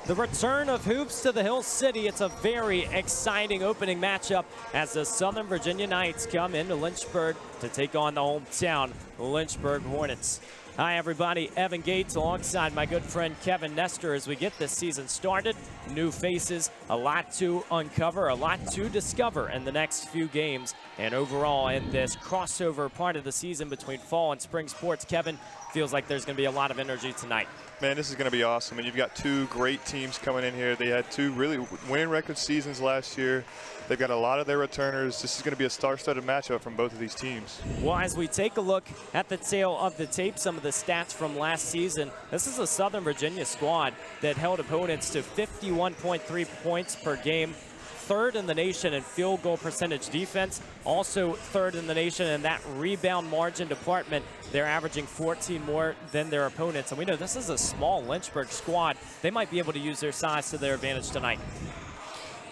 The return of hoops to the Hill City. It's a very exciting opening matchup as the Southern Virginia Knights come into Lynchburg to take on the hometown Lynchburg Hornets. Hi everybody, Evan Gates alongside my good friend Kevin Nestor as we get this season started. New faces, a lot to uncover, a lot to discover in the next few games. And overall in this crossover part of the season between fall and spring sports, Kevin, feels like there's going to be a lot of energy tonight. Man, this is going to be awesome. And you've got two great teams coming in here. They had two really winning record seasons last year. They've got a lot of their returners. This is going to be a star-studded matchup from both of these teams. Well, as we take a look at the tail of the tape, some of the stats from last season, this is a Southern Virginia squad that held opponents to 51.3 points per game, third in the nation in field goal percentage defense, also third in the nation in that rebound margin department. They're averaging 14 more than their opponents. And we know this is a small Lynchburg squad. They might be able to use their size to their advantage tonight.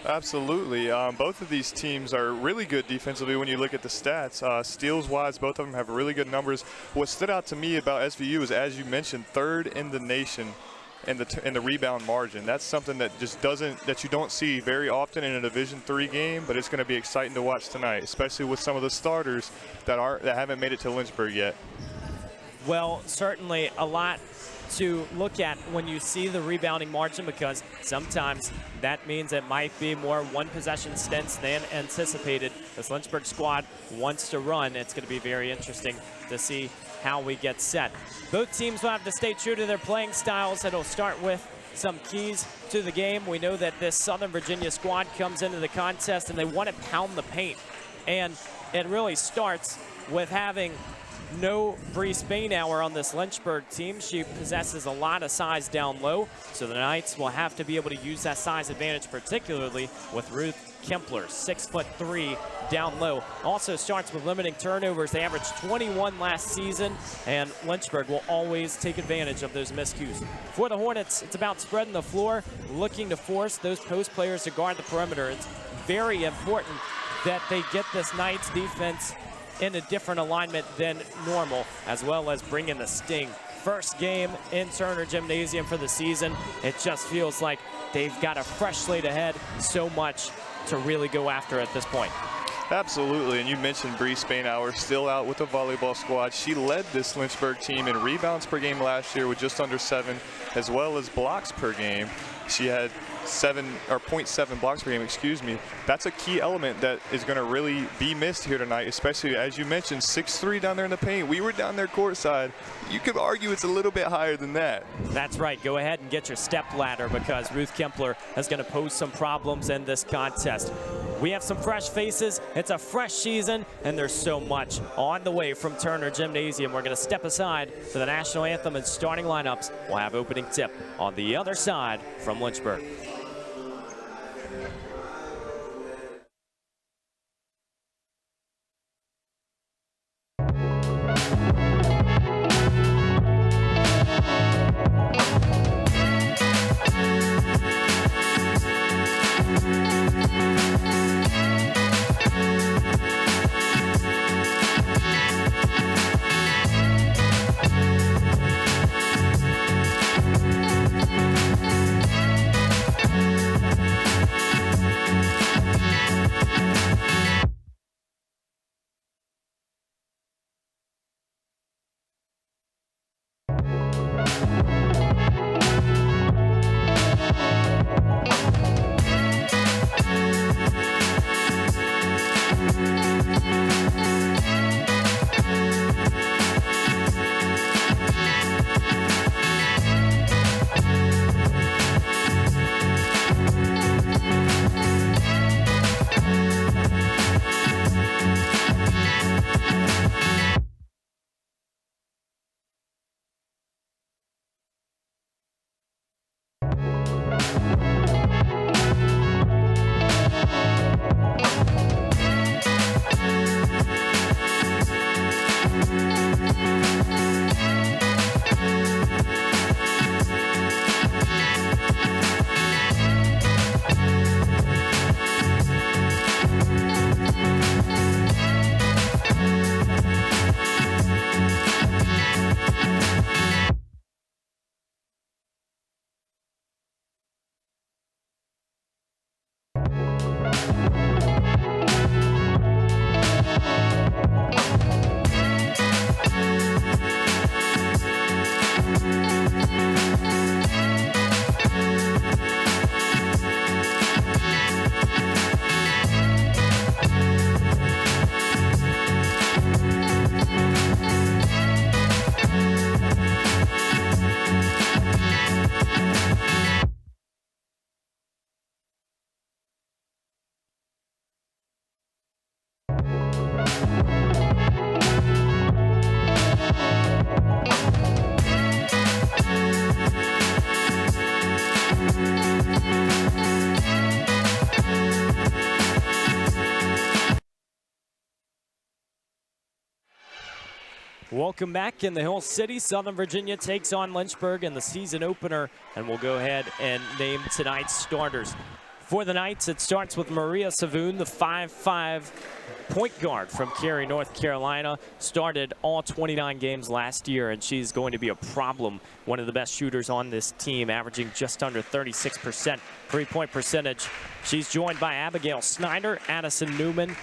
Absolutely. Both of these teams are really good defensively when you look at the stats. Steals-wise, both of them have really good numbers. What stood out to me about SVU is, as you mentioned, third in the nation in the rebound margin. That's something that you don't see very often in a Division III game, but it's going to be exciting to watch tonight, especially with some of the starters that haven't made it to Lynchburg yet. Well, certainly a lot to look at when you see the rebounding margin, because sometimes that means it might be more one-possession stints than anticipated. This Lynchburg squad wants to run. It's going to be very interesting to see how we get set. Both teams will have to stay true to their playing styles. It'll start with some keys to the game. We know that this Southern Virginia squad comes into the contest and they want to pound the paint. And it really starts with having no Bree Spainhour on this Lynchburg team. She possesses a lot of size down low, so the Knights will have to be able to use that size advantage, particularly with Ruth Kempler, 6'3", down low. Also starts with limiting turnovers. They averaged 21 last season, and Lynchburg will always take advantage of those miscues. For the Hornets, it's about spreading the floor, looking to force those post players to guard the perimeter. It's very important that they get this Knights defense in a different alignment than normal, as well as bring in the sting. First game in Turner Gymnasium for the season. It just feels like they've got a fresh slate ahead, so much to really go after at this point. Absolutely, and you mentioned Bree Spainhour still out with the volleyball squad. She led this Lynchburg team in rebounds per game last year with just under 7, as well as blocks per game. She had 0.7 blocks per game, excuse me. That's a key element that is going to really be missed here tonight, especially, as you mentioned, 6'3" down there in the paint. We were down there courtside. You could argue it's a little bit higher than that. That's right. Go ahead and get your step ladder, because Ruth Kempler is going to pose some problems in this contest. We have some fresh faces. It's a fresh season, and there's so much on the way from Turner Gymnasium. We're going to step aside for the national anthem and starting lineups. We'll have opening tip on the other side from Lynchburg. Welcome back in the Hill City. Southern Virginia takes on Lynchburg in the season opener, and we'll go ahead and name tonight's starters. For the Knights, it starts with Maria Savoon, the 5'5" point guard from Cary, North Carolina. Started all 29 games last year, and she's going to be a problem. One of the best shooters on this team, averaging just under 36% three-point percentage. She's joined by Abigail Snyder, Addison Newman,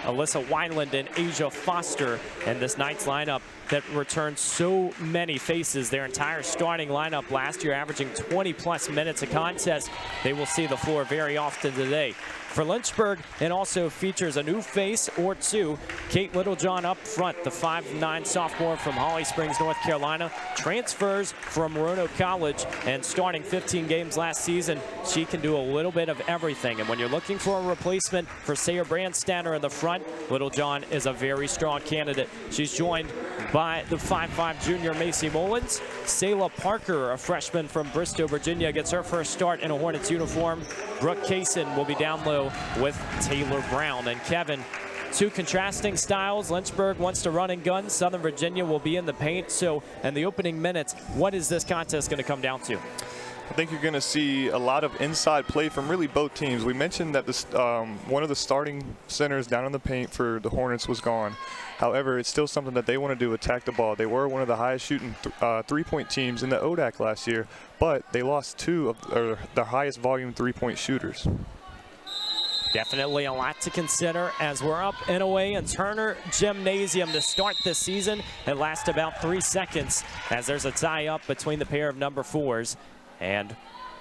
Alyssa Wineland, and Asia Foster, and this Knights lineup that returned so many faces. Their entire starting lineup last year averaging 20+ minutes a contest. They will see the floor very often today. For Lynchburg, it also features a new face or two. Kate Littlejohn up front, the 5'9" sophomore from Holly Springs, North Carolina, transfers from Roanoke College, and starting 15 games last season, she can do a little bit of everything. And when you're looking for a replacement for Sayre Brandstatter in the front, Littlejohn is a very strong candidate. She's joined by the 5'5" junior Macy Mullins. Selah Parker, a freshman from Bristow, Virginia, gets her first start in a Hornets uniform. Brooke Kaysen will be down low with Taylor Brown. And Kevin, two contrasting styles. Lynchburg wants to run and gun. Southern Virginia will be in the paint. So in the opening minutes, what is this contest going to come down to? I think you're going to see a lot of inside play from really both teams. We mentioned that this, one of the starting centers down in the paint for the Hornets was gone. However, it's still something that they want to do, attack the ball. They were one of the highest shooting three-point teams in the ODAC last year, but they lost two of their highest volume three-point shooters. Definitely a lot to consider as we're up and away in Turner Gymnasium to start this season. It lasts about 3 seconds as there's a tie-up between the pair of number 4s. And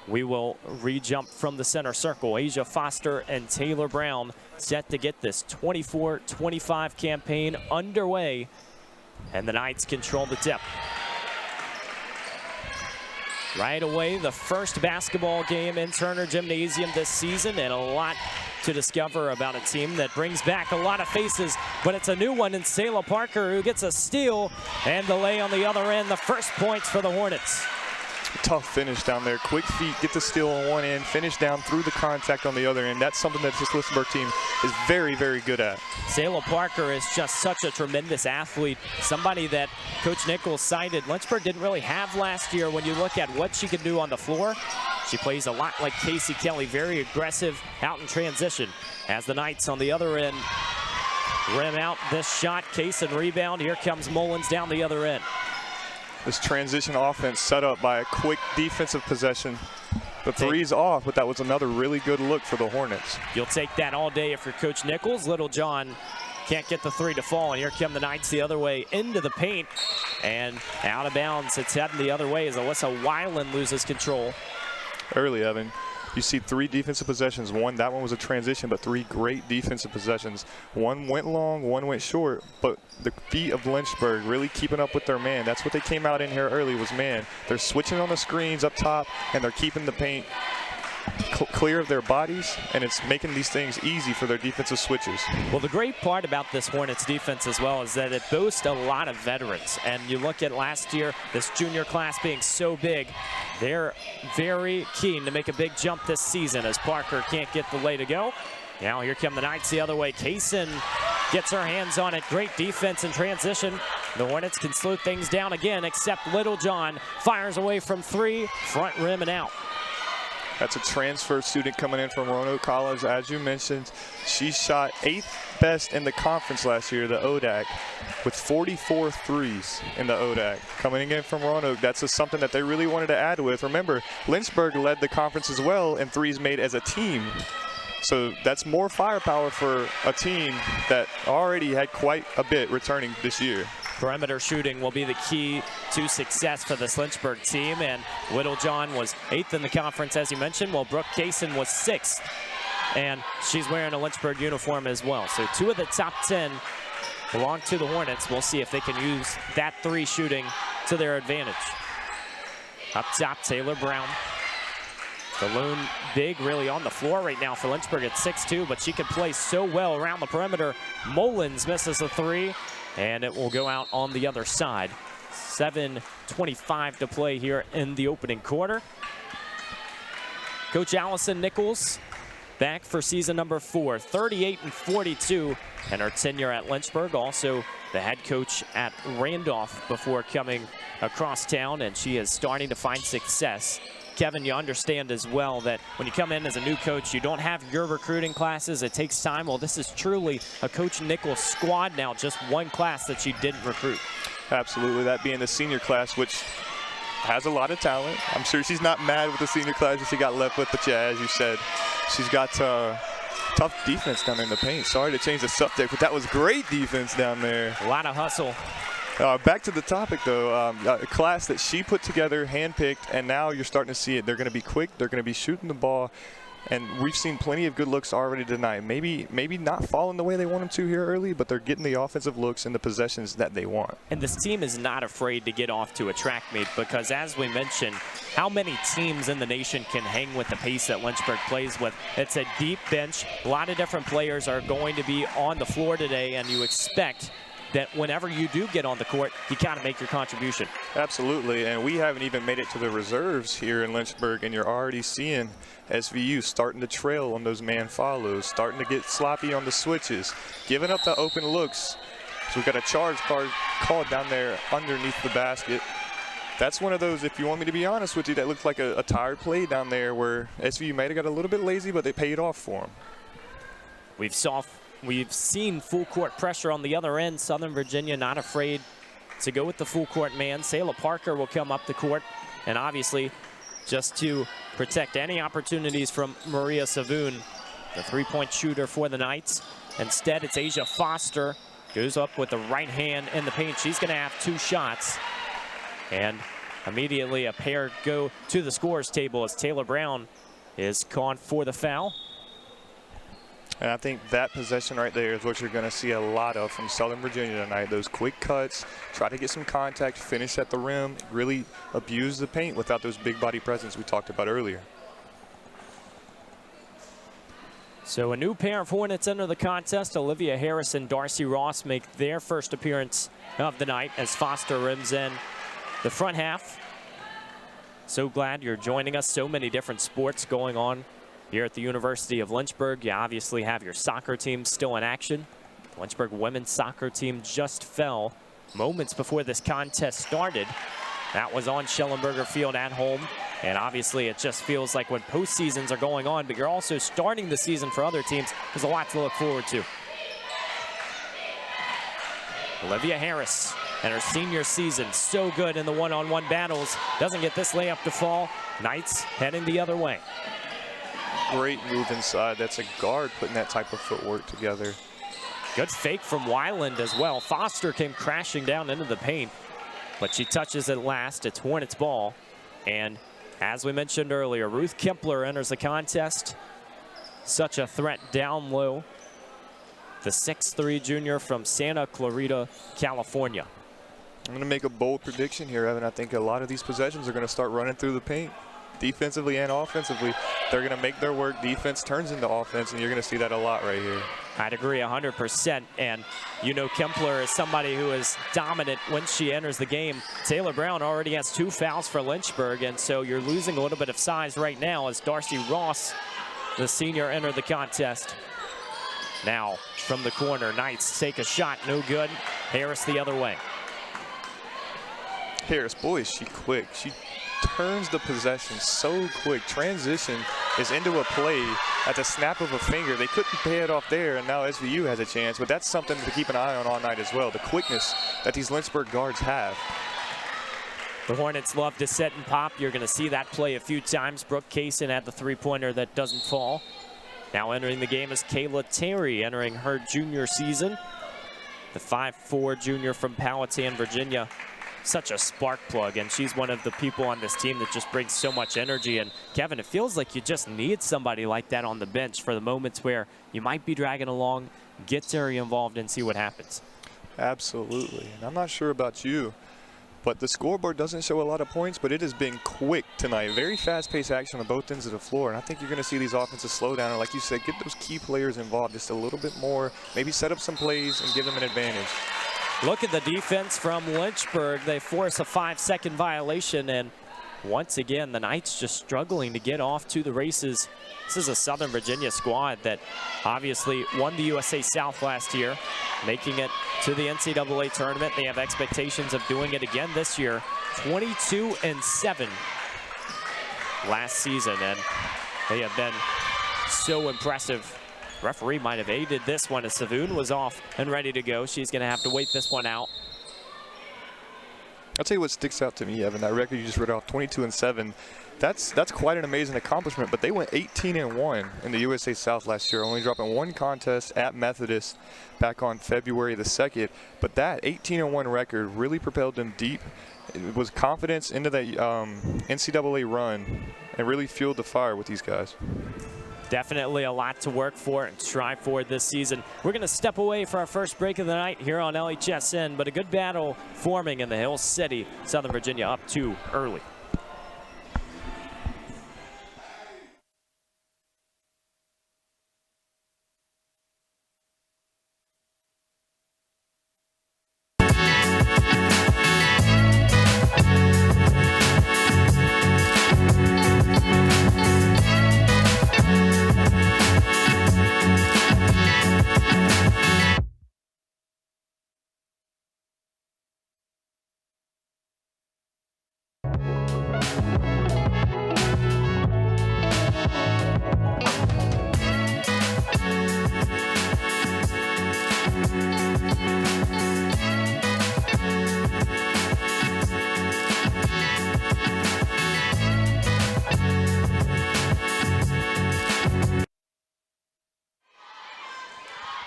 we will re-jump from the center circle. Asia Foster and Taylor Brown set to get this 24-25 campaign underway. And the Knights control the tip. Right away, the first basketball game in Turner Gymnasium this season, and a lot to discover about a team that brings back a lot of faces, but it's a new one in Selah Parker, who gets a steal, and the lay on the other end, the first points for the Hornets. Tough finish down there. Quick feet, get the steal on one end, finish down through the contact on the other end. That's something that this Lynchburg team is very, very good at. Selah Parker is just such a tremendous athlete. Somebody that Coach Nichols cited Lynchburg didn't really have last year when you look at what she can do on the floor. She plays a lot like Casey Kelly, very aggressive out in transition. As the Knights on the other end rim out this shot, case and rebound. Here comes Mullins down the other end. This transition offense set up by a quick defensive possession. The three's off, but that was another really good look for the Hornets. You'll take that all day if you're Coach Nichols. Littlejohn can't get the three to fall, and here come the Knights the other way into the paint. And out of bounds, it's heading the other way as Alyssa Wineland loses control. Early, Evan. You see 3 defensive possessions. That one was a transition, but 3 great defensive possessions. One went long, one went short, but the feet of Lynchburg really keeping up with their man. That's what they came out in here early was man. They're switching on the screens up top, and they're keeping the paint clear of their bodies, and it's making these things easy for their defensive switches. Well, the great part about this Hornets defense as well is that it boasts a lot of veterans. And you look at last year, this junior class being so big, they're very keen to make a big jump this season as Parker can't get the lay to go. Now here come the Knights the other way. Kaysen gets her hands on it. Great defense in transition. The Hornets can slow things down again, except Littlejohn fires away from 3, front rim and out. That's a transfer student coming in from Roanoke College. As you mentioned, she shot 8th best in the conference last year, the ODAC, with 44 threes in the ODAC. Coming in from Roanoke, that's something that they really wanted to add with. Remember, Lynchburg led the conference as well in threes made as a team. So that's more firepower for a team that already had quite a bit returning this year. Perimeter shooting will be the key to success for this Lynchburg team, and Littlejohn was 8th in the conference, as you mentioned, while Brooke Kaysen was 6th, and she's wearing a Lynchburg uniform as well. So 2 of the top 10 belong to the Hornets. We'll see if they can use that 3 shooting to their advantage. Up top, Taylor Brown. The lone big really on the floor right now for Lynchburg at 6'2", but she can play so well around the perimeter. Mullins misses a 3, and it will go out on the other side. 7:25 to play here in the opening quarter. Coach Allison Nichols back for season number 4, 38-42 and her tenure at Lynchburg, also the head coach at Randolph before coming across town, and she is starting to find success. Kevin, you understand as well that when you come in as a new coach, you don't have your recruiting classes. It takes time. Well, this is truly a Coach Nichols squad now, just one class that she didn't recruit. Absolutely, that being the senior class, which has a lot of talent. I'm sure she's not mad with the senior class that she got left with, but yeah, as you said, she's got tough defense down there in the paint. Sorry to change the subject, but that was great defense down there. A lot of hustle. Back to the topic, though, a class that she put together, handpicked, and now you're starting to see it. They're going to be quick. They're going to be shooting the ball, and we've seen plenty of good looks already tonight. Maybe not falling the way they want them to here early, but they're getting the offensive looks and the possessions that they want. And this team is not afraid to get off to a track meet because, as we mentioned, how many teams in the nation can hang with the pace that Lynchburg plays with? It's a deep bench. A lot of different players are going to be on the floor today, and you expect that whenever you do get on the court, you got to make your contribution. Absolutely, and we haven't even made it to the reserves here in Lynchburg, and you're already seeing SVU starting to trail on those man follows, starting to get sloppy on the switches, giving up the open looks. So we've got a charge card called down there underneath the basket. That's one of those, if you want me to be honest with you, that looked like a tired play down there where SVU might have got a little bit lazy, but they paid off for them. We've seen full court pressure on the other end. Southern Virginia not afraid to go with the full court man. Sayla Parker will come up the court, and obviously just to protect any opportunities from Maria Savoon, the three-point shooter for the Knights. Instead, it's Asia Foster, goes up with the right hand in the paint. She's going to have 2 shots, and immediately a pair go to the scorer's table as Taylor Brown is called for the foul. And I think that possession right there is what you're going to see a lot of from Southern Virginia tonight. Those quick cuts, try to get some contact, finish at the rim, really abuse the paint without those big body presence we talked about earlier. So a new pair of Hornets enter the contest. Olivia Harris and Darcy Ross make their first appearance of the night as Foster rims in the front half. So glad you're joining us. So many different sports going on here at the University of Lynchburg. You obviously have your soccer team still in action. The Lynchburg women's soccer team just fell moments before this contest started. That was on Schellenberger Field at home. And obviously it just feels like when postseasons are going on, but you're also starting the season for other teams, there's a lot to look forward to. Olivia Harris and her senior season, so good in the one-on-one battles. Doesn't get this layup to fall. Knights heading the other way. Great move inside. That's a guard putting that type of footwork together. Good fake from Weiland as well. Foster came crashing down into the paint, but she touches it last. It's Hornets ball. And as we mentioned earlier, Ruth Kempler enters the contest. Such a threat down low. The 6'3" junior from Santa Clarita, California. I'm going to make a bold prediction here, Evan. I think a lot of these possessions are going to start running through the paint. Defensively and offensively, they're going to make their work. Defense turns into offense, and you're going to see that a lot right here. I'd agree 100%. And you know Kempler is somebody who is dominant when she enters the game. Taylor Brown already has 2 fouls for Lynchburg, and so you're losing a little bit of size right now as Darcy Ross, the senior, enter the contest. Now from the corner, Knights take a shot, no good. Harris the other way. Harris, boy, is she quick. She turns the possession so quick. Transition is into a play at the snap of a finger. They couldn't pay it off there, and now SVU has a chance, but that's something to keep an eye on all night as well, the quickness that these Lynchburg guards have. The Hornets love to set and pop. You're going to see that play a few times. Brooke Kaysen had the three-pointer that doesn't fall. Now entering the game is Kayla Terry, entering her junior season. The 5'4" junior from Powhatan, Virginia. Such a spark plug, and she's one of the people on this team that just brings so much energy. And Kevin, it feels like you just need somebody like that on the bench for the moments where you might be dragging along. Get Terry involved and see what happens. Absolutely, and I'm not sure about you, but the scoreboard doesn't show a lot of points, but it has been quick tonight. Very fast-paced action on both ends of the floor, and I think you're going to see these offenses slow down. And like you said, get those key players involved just a little bit more. Maybe set up some plays and give them an advantage. Look at the defense from Lynchburg. They force a 5-second violation, and once again, the Knights just struggling to get off to the races. This is a Southern Virginia squad that obviously won the USA South last year, making it to the NCAA tournament. They have expectations of doing it again this year. 22-7 last season, and they have been so impressive. Referee might have aided this one as Savoon was off and ready to go. She's going to have to wait this one out. I'll tell you what sticks out to me, Evan. That record you just read off, 22-7. That's quite an amazing accomplishment. But they went 18-1 in the USA South last year, only dropping one contest at Methodist back on February the 2nd. But that 18-1 record really propelled them deep. It was confidence into that NCAA run and really fueled the fire with these guys. Definitely a lot to work for and strive for this season. We're going to step away for our first break of the night here on LHSN, but a good battle forming in the Hill City. Southern Virginia up 2 early.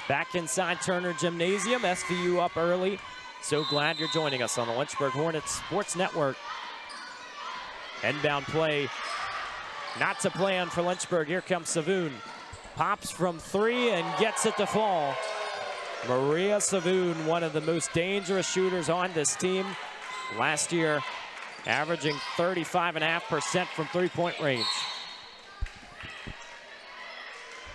Back inside Turner Gymnasium, SVU up early. So glad you're joining us on the Lynchburg Hornets Sports Network. Inbound play, not to plan for Lynchburg. Here comes Savoon. Pops from 3 and gets it to fall. Maria Savoon, one of the most dangerous shooters on this team. Last year, averaging 35.5% from three-point range.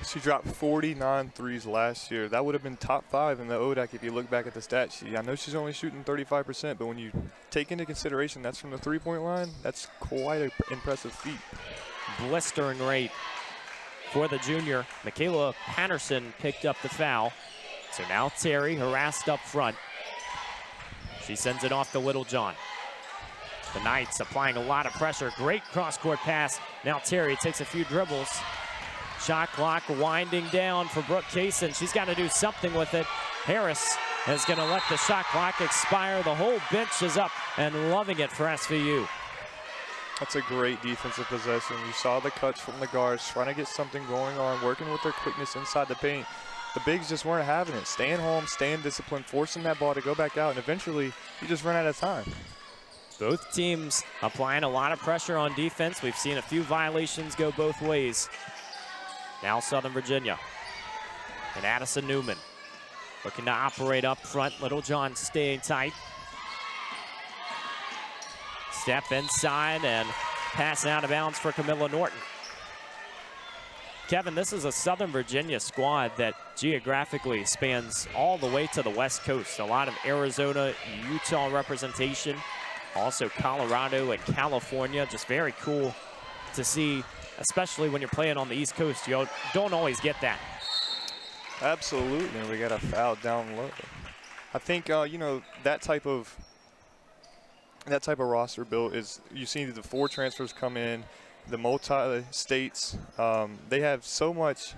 She dropped 49 threes last year. That would have been top 5 in the ODAC if you look back at the stat sheet. I know she's only shooting 35%, but when you take into consideration that's from the three-point line, that's quite an impressive feat. Blistering rate for the junior. Michaela Patterson picked up the foul. So now Terry harassed up front. She sends it off to Littlejohn. The Knights applying a lot of pressure. Great cross-court pass. Now Terry takes a few dribbles. Shot clock winding down for Brooke Kaysen. She's got to do something with it. Harris is going to let the shot clock expire. The whole bench is up and loving it for SVU. That's a great defensive possession. You saw the cuts from the guards, trying to get something going on, working with their quickness inside the paint. The bigs just weren't having it. Staying home, staying disciplined, forcing that ball to go back out, and eventually you just run out of time. Both teams applying a lot of pressure on defense. We've seen a few violations go both ways. Now Southern Virginia and Addison Newman looking to operate up front. Littlejohn staying tight. Step inside and pass out of bounds for Camilla Norton. Kevin, this is a Southern Virginia squad that geographically spans all the way to the West Coast. A lot of Arizona, Utah representation, also Colorado and California. Just very cool to see, especially when you're playing on the East Coast. You don't always get that. Absolutely, we got a foul down low. I think you know, that type of roster build is, you see the 4 transfers come in, the multi-states. They have so much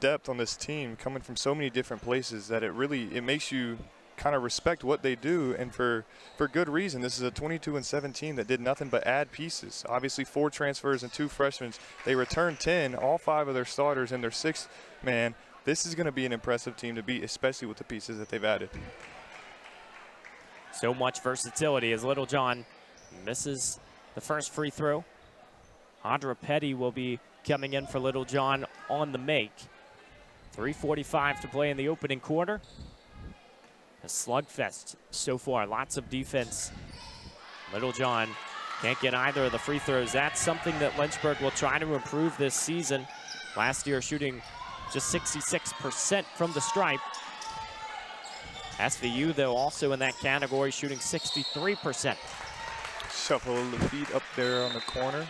depth on this team coming from so many different places that it makes you kind of respect what they do, and for good reason. This is a 22-7 team that did nothing but add pieces. Obviously 4 transfers and 2 freshmen. They returned 10, all 5 of their starters and their 6th man. This is going to be an impressive team to beat, especially with the pieces that they've added. So much versatility as Littlejohn misses the first free throw. Audra Petty will be coming in for Littlejohn on the make. 3:45 to play in the opening quarter. A slugfest so far, lots of defense. Littlejohn can't get either of the free throws. That's something that Lynchburg will try to improve this season. Last year shooting just 66% from the stripe. SVU, though, also in that category, shooting 63%. Shuffle the feet up there on the corner.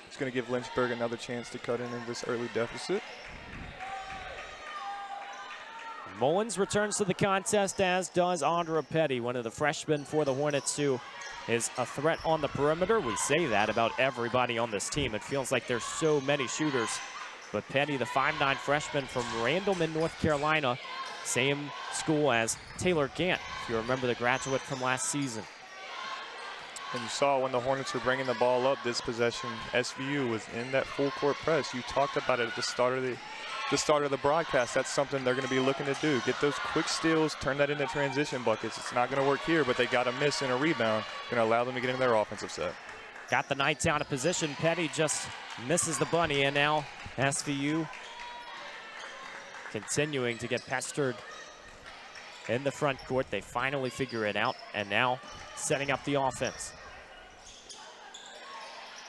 It's going to give Lynchburg another chance to cut in this early deficit. Mullins returns to the contest, as does Andra Petty, one of the freshmen for the Hornets, who is a threat on the perimeter. We say that about everybody on this team. It feels like there's so many shooters. But Petty, the 5'9" freshman from Randleman, North Carolina, same school as Taylor Gant, if you remember, the graduate from last season. And you saw when the Hornets were bringing the ball up this possession, SVU was in that full court press. You talked about it at the start of the broadcast. That's something they're going to be looking to do. Get those quick steals, turn that into transition buckets. It's not going to work here, but they got a miss in a rebound. Going to allow them to get into their offensive set. Got the Knights out of position. Petty just misses the bunny, and now SVU continuing to get pestered in the front court. They finally figure it out, and now setting up the offense.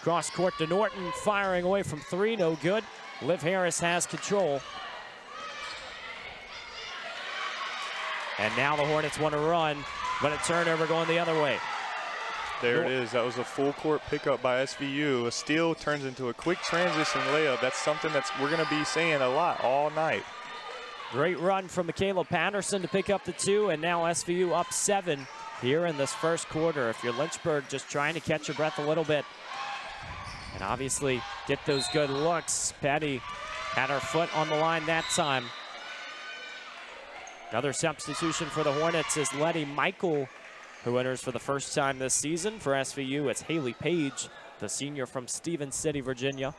Cross court to Norton, firing away from three, no good. Liv Harris has control. And now the Hornets want to run, but a turnover going the other way. There it is. That was a full court pickup by SVU. A steal turns into a quick transition layup. That's something we're going to be saying a lot all night. Great run from Michaela Patterson to pick up the 2, and now SVU up 7 here in this first quarter. If you're Lynchburg, just trying to catch your breath a little bit and obviously get those good looks. Petty had her foot on the line that time. Another substitution for the Hornets is Letty Michael, who enters for the first time this season. For SVU, it's Haley Page, the senior from Stevens City, Virginia.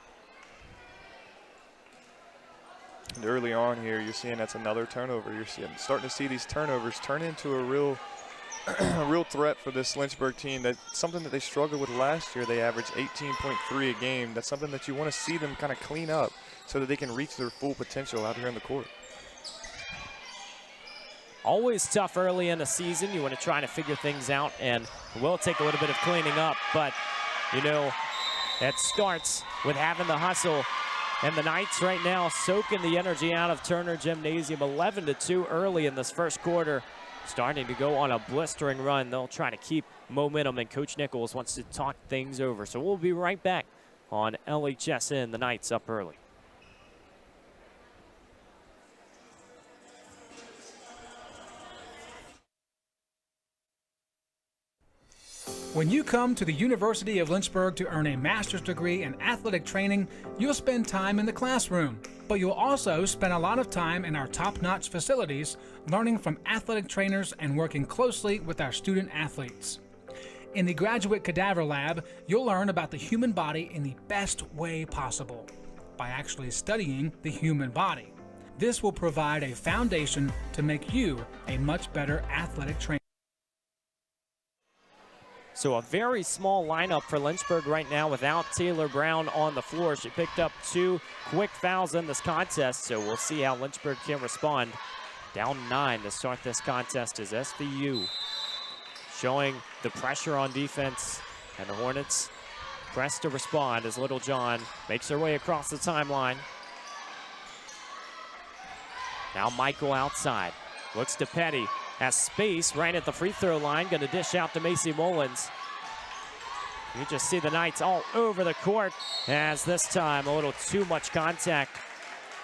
And early on here, you're seeing that's another turnover. You're starting to see these turnovers turn into a real threat for this Lynchburg team. That's something that they struggled with last year. They averaged 18.3 a game. That's something that you want to see them kind of clean up so that they can reach their full potential out here in the court. Always tough early in the season. You want to try to figure things out, and it will take a little bit of cleaning up, but you know, it starts with having the hustle. And the Knights right now soaking the energy out of Turner Gymnasium. 11-2 early in this first quarter. Starting to go on a blistering run. They'll try to keep momentum, and Coach Nichols wants to talk things over. So we'll be right back on LHSN. The Knights up early. When you come to the University of Lynchburg to earn a master's degree in athletic training, you'll spend time in the classroom, but you'll also spend a lot of time in our top-notch facilities, learning from athletic trainers and working closely with our student athletes. In the Graduate Cadaver Lab, you'll learn about the human body in the best way possible, by actually studying the human body. This will provide a foundation to make you a much better athletic trainer. So a very small lineup for Lynchburg right now without Taylor Brown on the floor. She picked up 2 quick fouls in this contest, so we'll see how Lynchburg can respond. Down 9 to start this contest is SVU, showing the pressure on defense, and the Hornets press to respond as Little John makes her way across the timeline. Now Michael outside, looks to Petty. Has space right at the free throw line. Going to dish out to Macy Mullins. You just see the Knights all over the court, as this time a little too much contact.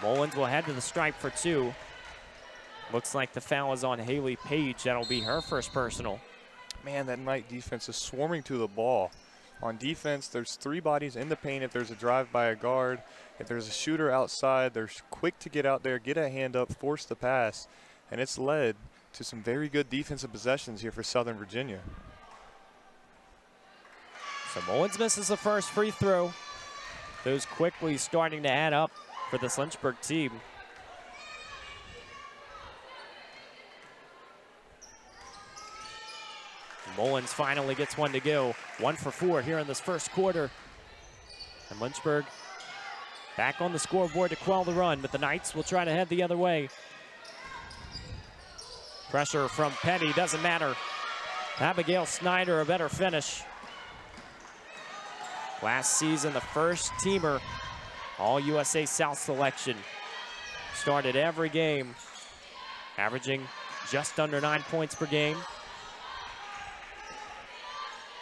Mullins will head to the stripe for 2. Looks like the foul is on Haley Page. That'll be her first personal. Man, that Knight defense is swarming to the ball. On defense, there's 3 bodies in the paint. If there's a drive by a guard, if there's a shooter outside, they're quick to get out there, get a hand up, force the pass, and it's led to some very good defensive possessions here for Southern Virginia. So Mullins misses the first free throw. Those quickly starting to add up for this Lynchburg team. Mullins finally gets one to go. 1 for 4 here in this first quarter. And Lynchburg back on the scoreboard to quell the run, but the Knights will try to head the other way. Pressure from Petty, doesn't matter. Abigail Snyder, a better finish. Last season, the first teamer, All-USA South selection. Started every game, averaging just under 9 points per game.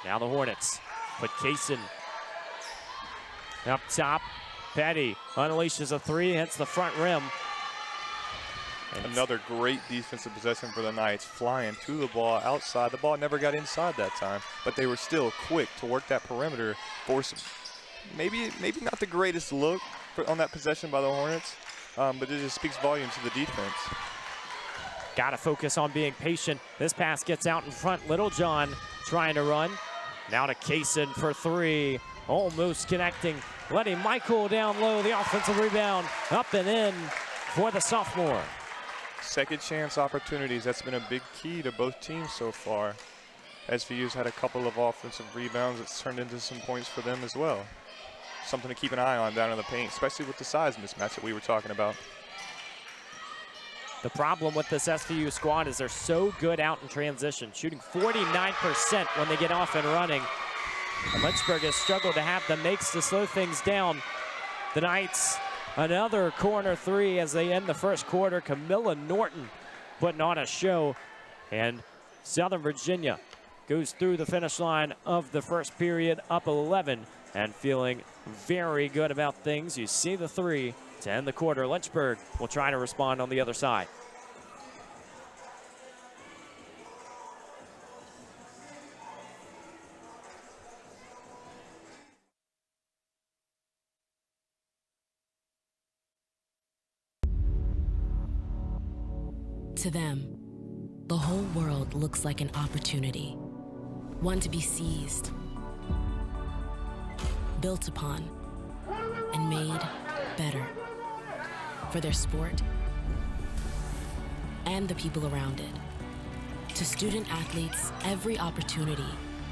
Now the Hornets put Kaysen up top. Petty unleashes a three, hits the front rim. Another great defensive possession for the Knights, flying to the ball outside. The ball never got inside that time, but they were still quick to work that perimeter. Force maybe not the greatest look on that possession by the Hornets, but it just speaks volumes to the defense. Got to focus on being patient. This pass gets out in front. Littlejohn trying to run. Now to Kaysen for three. Almost connecting. Letting Michael down low. The offensive rebound up and in for the sophomore. Second chance opportunities. That's been a big key to both teams so far. SVU's had a couple of offensive rebounds that's turned into some points for them as well. Something to keep an eye on down in the paint, especially with the size mismatch that we were talking about. The problem with this SVU squad is they're so good out in transition, shooting 49% when they get off and running. And Lynchburg has struggled to have the makes to slow things down. The Knights, another corner three as they end the first quarter. Camilla Norton putting on a show. And Southern Virginia goes through the finish line of the first period up 11 and feeling very good about things. You see the three to end the quarter. Lynchburg will try to respond on the other side. To them, the whole world looks like an opportunity, one to be seized, built upon, and made better for their sport and the people around it. To student athletes, every opportunity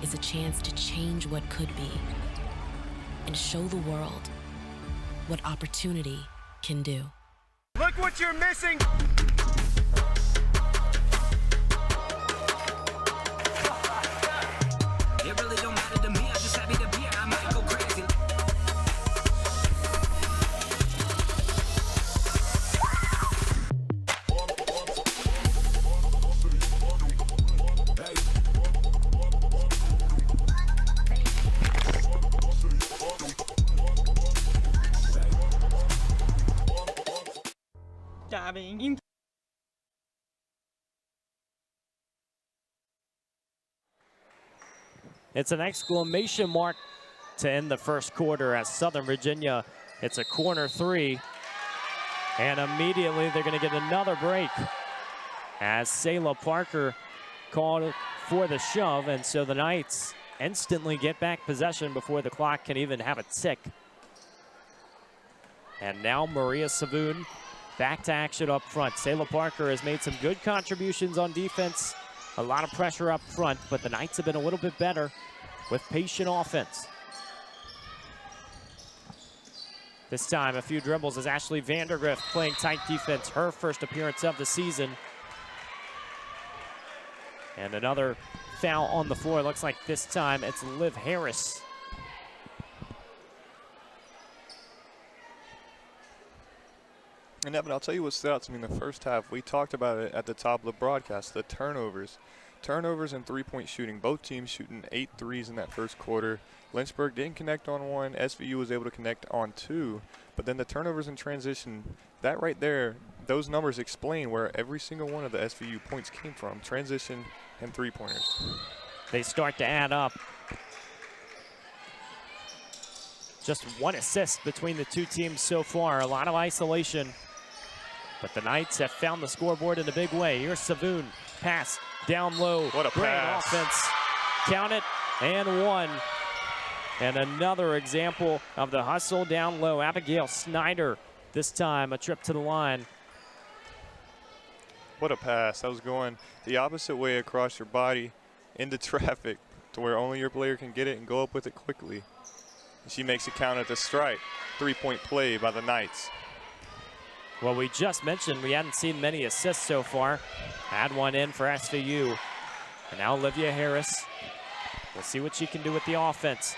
is a chance to change what could be and show the world what opportunity can do. Look what you're missing! It really don't matter to me, I'm just happy to be here, I might go crazy. It's an exclamation mark to end the first quarter as Southern Virginia hits a corner three. And immediately they're going to get another break as Selah Parker called for the shove. And so the Knights instantly get back possession before the clock can even have a tick. And now Maria Savoon back to action up front. Selah Parker has made some good contributions on defense. A lot of pressure up front, but the Knights have been a little bit better with patient offense. This time, a few dribbles as Ashley Vandergrift playing tight defense, her first appearance of the season. And another foul on the floor. Looks like this time it's Liv Harris. And Evan, I'll tell you what stood out to me in the first half. We talked about it at the top of the broadcast, the turnovers. Turnovers and three-point shooting. Both teams shooting 8 threes in that first quarter. Lynchburg didn't connect on one. SVU was able to connect on 2. But then the turnovers in transition, that right there, those numbers explain where every single one of the SVU points came from. Transition and three-pointers. They start to add up. Just one assist between the two teams so far. A lot of isolation. But the Knights have found the scoreboard in a big way. Here's Savoon. Pass down low. What a great pass. Offense. Count it, and one. And another example of the hustle down low. Abigail Snyder, this time a trip to the line. What a pass. That was going the opposite way across your body into traffic to where only your player can get it and go up with it quickly. She makes it count at the strike. Three-point play by the Knights. Well, we just mentioned we hadn't seen many assists so far. Had one in for SVU. And now Olivia Harris. We'll see what she can do with the offense.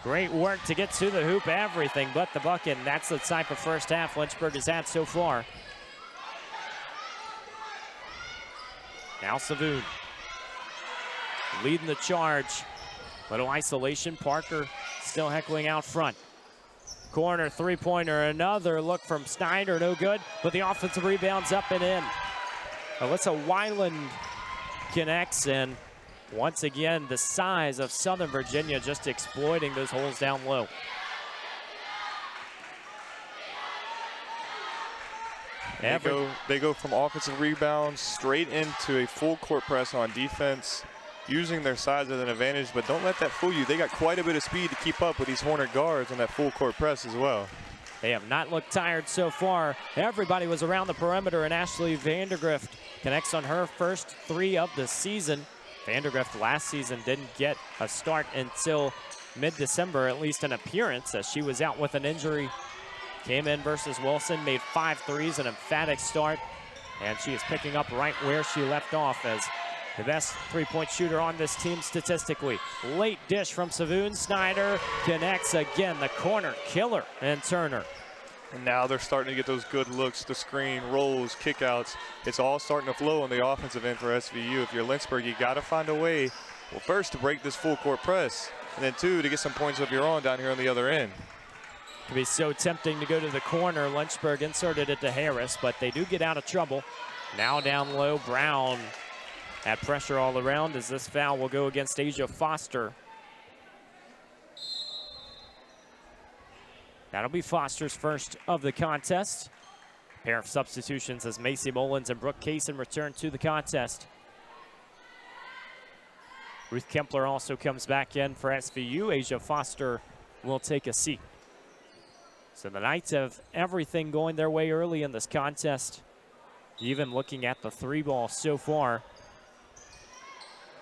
Great work to get to the hoop, everything but the bucket. And that's the type of first half Lynchburg has had so far. Now Savoon leading the charge. Little isolation. Parker still heckling out front. Corner three-pointer. Another look from Snyder. No good. But the offensive rebound's up and in. Alyssa Weiland connects, and once again, the size of Southern Virginia just exploiting those holes down low. They go from offensive rebounds straight into a full court press on defense, using their size as an advantage, but don't let that fool you. They got quite a bit of speed to keep up with these Hornet guards on that full court press as well. They have not looked tired so far. Everybody was around the perimeter, and Ashley Vandergrift connects on her first three of the season. Vandergrift last season didn't get a start until mid-December, at least an appearance, as she was out with an injury. Came in versus Wilson, made 5 threes, an emphatic start, and she is picking up right where she left off as the best three-point shooter on this team statistically. Late dish from Savoon. Snyder connects again, the corner killer, and Turner. And now they're starting to get those good looks, the screen, rolls, kickouts. It's all starting to flow on the offensive end for SVU. If you're Lynchburg, you got to find a way, well, first to break this full court press, and then 2, to get some points of your own down here on the other end. It could be so tempting to go to the corner. Lynchburg inserted it to Harris, but they do get out of trouble. Now down low, Brown had pressure all around as this foul will go against Asia Foster. That'll be Foster's first of the contest. Pair of substitutions as Macy Mullins and Brooke Kaysen return to the contest. Ruth Kempler also comes back in for SVU. Asia Foster will take a seat. So the Knights have everything going their way early in this contest. Even looking at the 3-ball so far.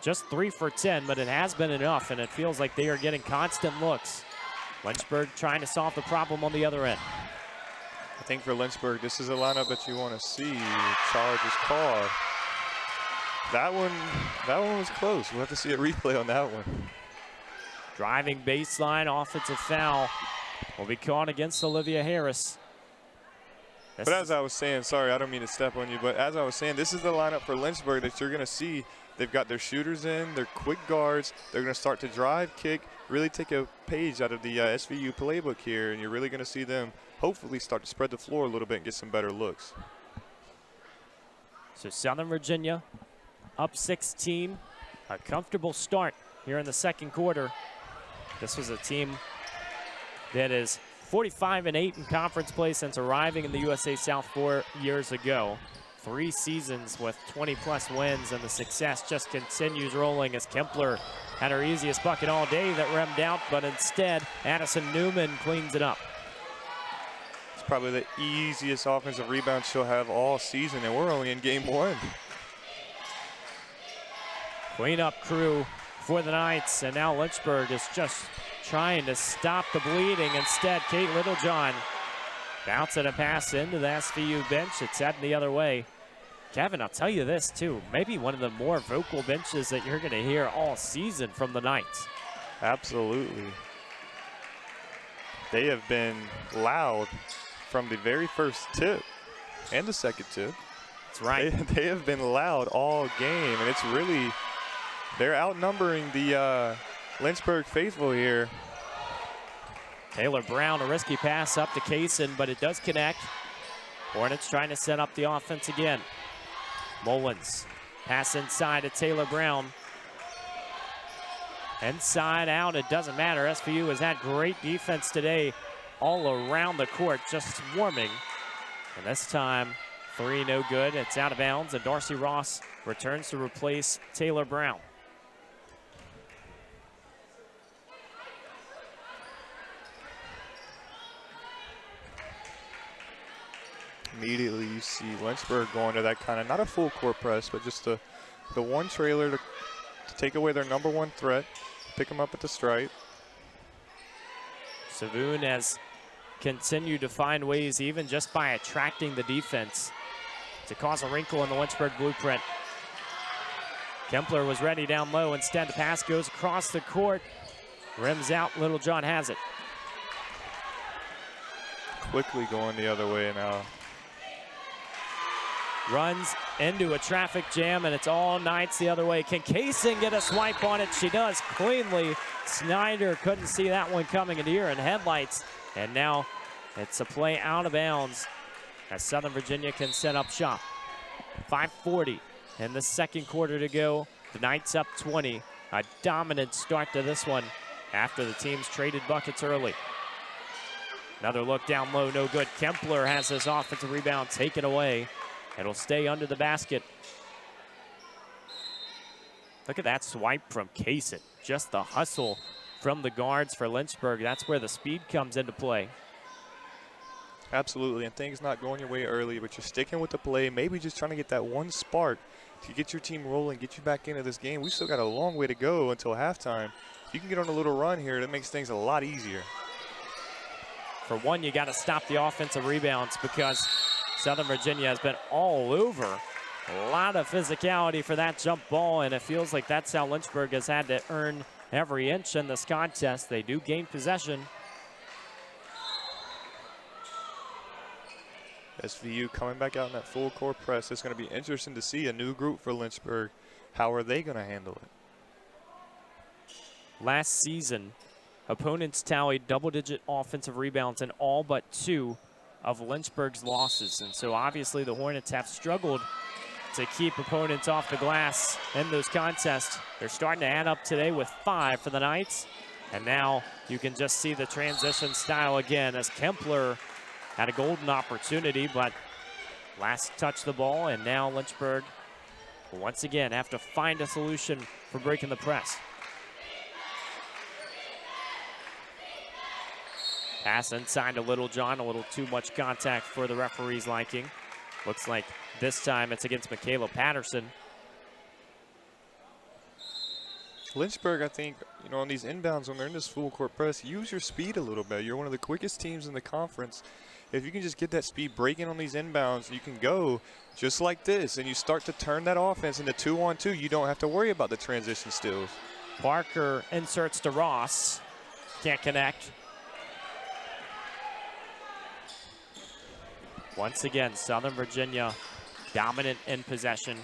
Just 3 for 10, but it has been enough, and it feels like they are getting constant looks. Lynchburg trying to solve the problem on the other end. I think for Lynchburg, this is a lineup that you want to see. Charges call. That one was close. We'll have to see a replay on that one. Driving baseline, offensive foul will be caught against Olivia Harris. But as I was saying, sorry, I don't mean to step on you, but as I was saying, this is the lineup for Lynchburg that you're going to see. They've got their shooters in, their quick guards. They're going to start to drive, kick, really take a page out of the SVU playbook here, and you're really going to see them hopefully start to spread the floor a little bit and get some better looks. So Southern Virginia up 16, a comfortable start here in the second quarter. This was a team that is 45-8 in conference play since arriving in the USA South 4 years ago. 3 seasons with 20-plus wins, and the success just continues rolling as Kempler had her easiest bucket all day that rimmed out, but instead Addison Newman cleans it up. It's probably the easiest offensive rebound she'll have all season, and we're only in game 1. Cleanup crew for the Knights, and now Lynchburg is just trying to stop the bleeding. Instead, Kate Littlejohn bouncing a pass into the SVU bench. It's heading the other way. Kevin, I'll tell you this, too. Maybe one of the more vocal benches that you're going to hear all season from the Knights. Absolutely. They have been loud from the very first tip and the second tip. That's right. They have been loud all game, and it's really, they're outnumbering the Lynchburg faithful here. Taylor Brown, a risky pass up to Kaysen, but it does connect. Hornets trying to set up the offense again. Mullins, pass inside to Taylor Brown. Inside out, it doesn't matter. SVU has had great defense today all around the court, just swarming. And this time, 3 no good. It's out of bounds, and Darcy Ross returns to replace Taylor Brown. Immediately you see Lynchburg going to that kind of, not a full court press, but just the one trailer to take away their number 1 threat, pick them up at the stripe. Savoon has continued to find ways, even just by attracting the defense, to cause a wrinkle in the Lynchburg blueprint. Kempler was ready down low. Instead, the pass goes across the court. Rims out. Littlejohn has it. Quickly going the other way now. Runs into a traffic jam, and it's all Knights the other way. Can Kaysen get a swipe on it? She does cleanly. Snyder couldn't see that one coming into here in headlights, and now it's a play out of bounds as Southern Virginia can set up shop. 5:40 in the second quarter to go. The Knights up 20. A dominant start to this one after the teams traded buckets early. Another look down low, no good. Kempler has this offensive rebound taken away. It'll stay under the basket. Look at that swipe from Kaysen. Just the hustle from the guards for Lynchburg. That's where the speed comes into play. Absolutely, and things not going your way early, but you're sticking with the play, maybe just trying to get that one spark to get your team rolling, get you back into this game. We still got a long way to go until halftime. If you can get on a little run here, that makes things a lot easier. For one, you got to stop the offensive rebounds because Southern Virginia has been all over. A lot of physicality for that jump ball, and it feels like that's how Lynchburg has had to earn every inch in this contest. They do gain possession. SVU coming back out in that full court press. It's going to be interesting to see a new group for Lynchburg. How are they going to handle it? Last season, opponents tallied double-digit offensive rebounds in all but 2 of Lynchburg's losses. And so obviously the Hornets have struggled to keep opponents off the glass in those contests. They're starting to add up today with 5 for the Knights. And now you can just see the transition style again as Kempler had a golden opportunity, but last touched the ball, and now Lynchburg once again have to find a solution for breaking the press. Pass inside to Littlejohn, a little too much contact for the referee's liking. Looks like this time it's against Michaela Patterson. Lynchburg, I think, on these inbounds when they're in this full court press, use your speed a little bit. You're one of the quickest teams in the conference. If you can just get that speed breaking on these inbounds, you can go just like this, and you start to turn that offense into 2-on-2. You don't have to worry about the transition steals. Parker inserts to Ross. Can't connect. Once again, Southern Virginia dominant in possession.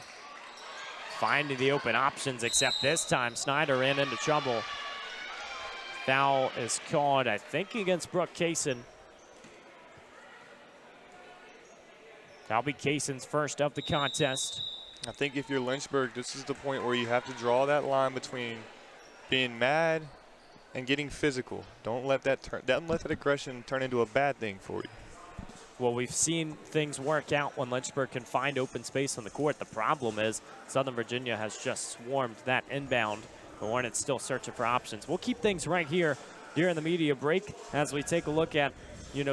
Finding the open options, except this time Snyder ran into trouble. Foul is called, I think, against Brooke Kaysen. That'll be Kaysen's first of the contest. I think if you're Lynchburg, this is the point where you have to draw that line between being mad and getting physical. Don't let that aggression turn into a bad thing for you. Well, we've seen things work out when Lynchburg can find open space on the court. The problem is Southern Virginia has just swarmed that inbound. The Hornets still searching for options. We'll keep things right here during the media break as we take a look at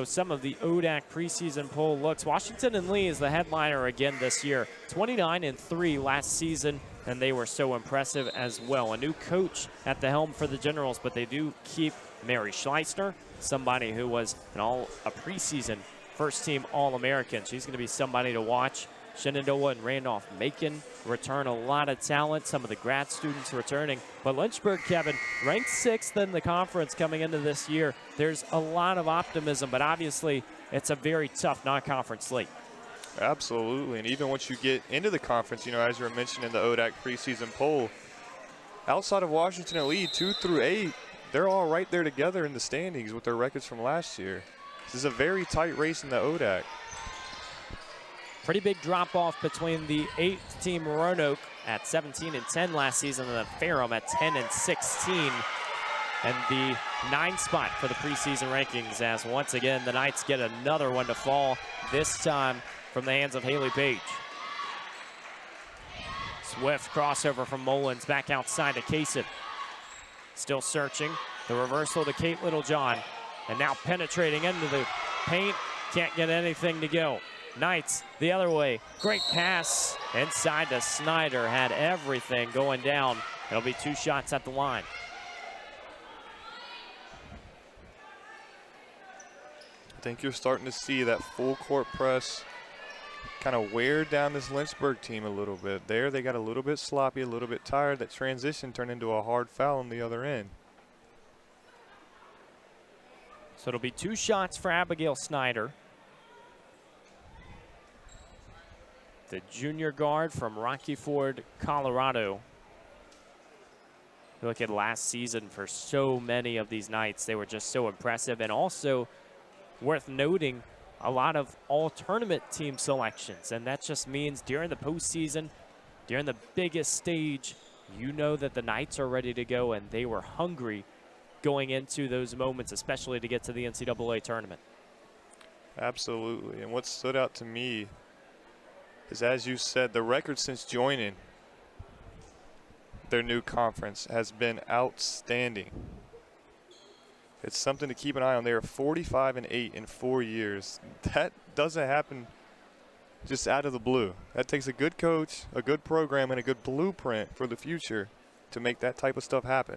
some of the ODAC preseason poll looks. Washington and Lee is the headliner again this year. 29-3 last season, and they were so impressive as well. A new coach at the helm for the Generals, but they do keep Mary Schleisner, somebody who was a preseason first-team All-American. She's going to be somebody to watch. Shenandoah and Randolph-Macon return a lot of talent. Some of the grad students returning. But Lynchburg, Kevin, ranked 6th in the conference coming into this year. There's a lot of optimism, but obviously it's a very tough non-conference slate. Absolutely, and even once you get into the conference, as you were mentioning in the ODAC preseason poll, outside of Washington and Lee, 2 through 8, they're all right there together in the standings with their records from last year. This is a very tight race in the ODAC. Pretty big drop-off between the 8th team Roanoke at 17-10 last season and then Ferrum at 10-16. And the 9th spot for the preseason rankings as once again the Knights get another one to fall, this time from the hands of Haley Page. Swift crossover from Mullins back outside to Kaysen. Still searching. The reversal to Kate Littlejohn. And now penetrating into the paint. Can't get anything to go. Knights the other way. Great pass inside to Snyder. Had everything going down. It'll be 2 shots at the line. I think you're starting to see that full court press kind of wear down this Lynchburg team a little bit. There they got a little bit sloppy, a little bit tired. That transition turned into a hard foul on the other end. So it'll be 2 shots for Abigail Snyder. the junior guard from Rocky Ford, Colorado. Look at last season for so many of these Knights. They were just so impressive, and also worth noting, a lot of all-tournament team selections, and that just means during the postseason, during the biggest stage, you know that the Knights are ready to go, and they were hungry going into those moments, especially to get to the NCAA tournament. Absolutely, and what stood out to me is, as you said, the record since joining their new conference has been outstanding. It's something to keep an eye on. They are 45-8 in 4 years. That doesn't happen just out of the blue. That takes a good coach, a good program, and a good blueprint for the future to make that type of stuff happen.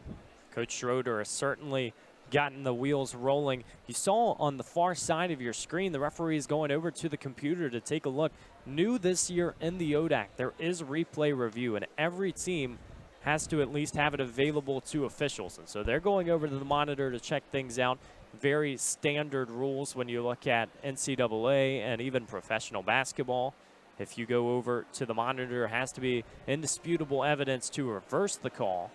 Coach Schroeder has certainly gotten the wheels rolling. You saw on the far side of your screen, the referee is going over to the computer to take a look. New this year in the ODAC, there is replay review, and every team has to at least have it available to officials. And so they're going over to the monitor to check things out. Very standard rules when you look at NCAA and even professional basketball. If you go over to the monitor, it has to be indisputable evidence to reverse the call.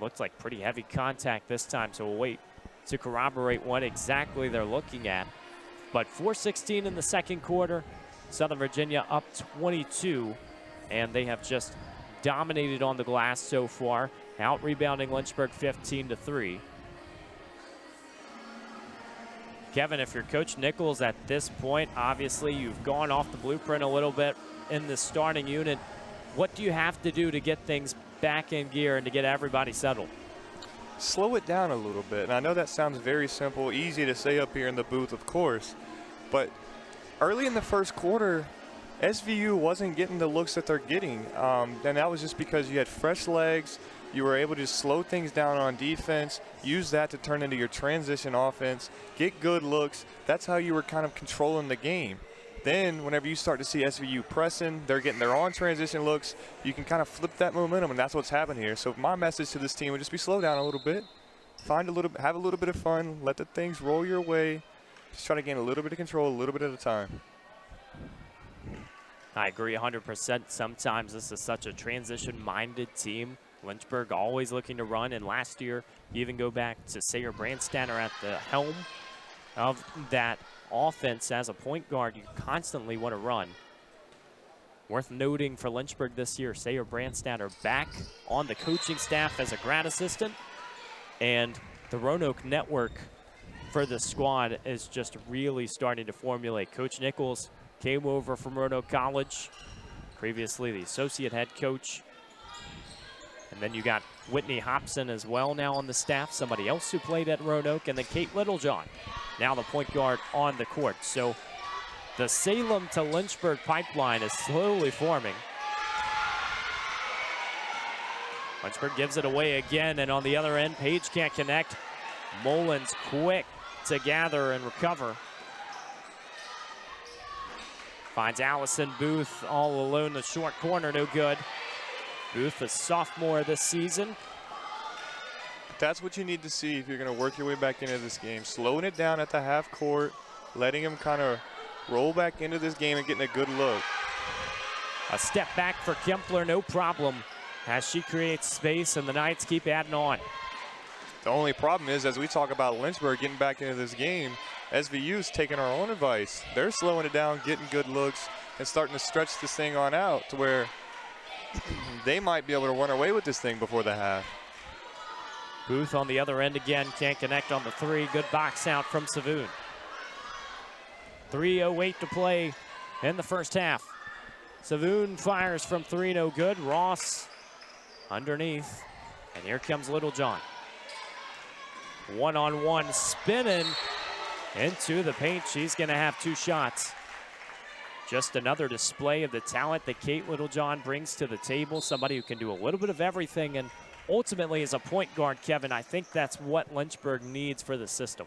Looks like pretty heavy contact this time, so we'll wait to corroborate what exactly they're looking at. But 4:16 in the second quarter, Southern Virginia up 22, and they have just dominated on the glass so far, out rebounding Lynchburg 15-3. Kevin, if you're Coach Nichols at this point, obviously you've gone off the blueprint a little bit in the starting unit. What do you have to do to get things back in gear and to get everybody settled? Slow it down a little bit. And I know that sounds very simple, easy to say up here in the booth, of course, but early in the first quarter, SVU wasn't getting the looks that they're getting, and that was just because you had fresh legs. You were able to slow things down on defense, use that to turn into your transition offense, get good looks. That's how you were kind of controlling the game. Then whenever you start to see SVU pressing, they're getting their own transition looks, you can kind of flip that momentum, and that's what's happened here. So my message to this team would just be slow down a little bit, have a little bit of fun, let the things roll your way, just try to gain a little bit of control a little bit at a time. I agree 100%. Sometimes this is such a transition-minded team. Lynchburg always looking to run, and last year, you even go back to Sayer Brandstatter at the helm of that offense as a point guard. You constantly want to run. Worth noting for Lynchburg this year, Sayer Brandstatter back on the coaching staff as a grad assistant, and the Roanoke network for the squad is just really starting to formulate. Coach Nichols came over from Roanoke College, previously the associate head coach. And then you got Whitney Hobson as well now on the staff, somebody else who played at Roanoke, and then Kate Littlejohn, now the point guard on the court. So the Salem to Lynchburg pipeline is slowly forming. Lynchburg gives it away again, and on the other end, Page can't connect. Mullins quick to gather and recover. Finds Allison Booth all alone in the short corner, no good. Booth, a sophomore this season. That's what you need to see if you're going to work your way back into this game. Slowing it down at the half court, letting him kind of roll back into this game and getting a good look. A step back for Kempler, no problem, as she creates space and the Knights keep adding on. The only problem is, as we talk about Lynchburg getting back into this game, SVU's taking our own advice. They're slowing it down, getting good looks, and starting to stretch this thing on out to where they might be able to run away with this thing before the half. Booth on the other end again, can't connect on the three. Good box out from Savoon. 3:08 to play in the first half. Savoon fires from three, no good. Ross underneath, and here comes Littlejohn. One-on-one spinning into the paint. She's going to have two shots. Just another display of the talent that Kate Littlejohn brings to the table. Somebody who can do a little bit of everything, and ultimately as a point guard, Kevin, I think that's what Lynchburg needs for the system.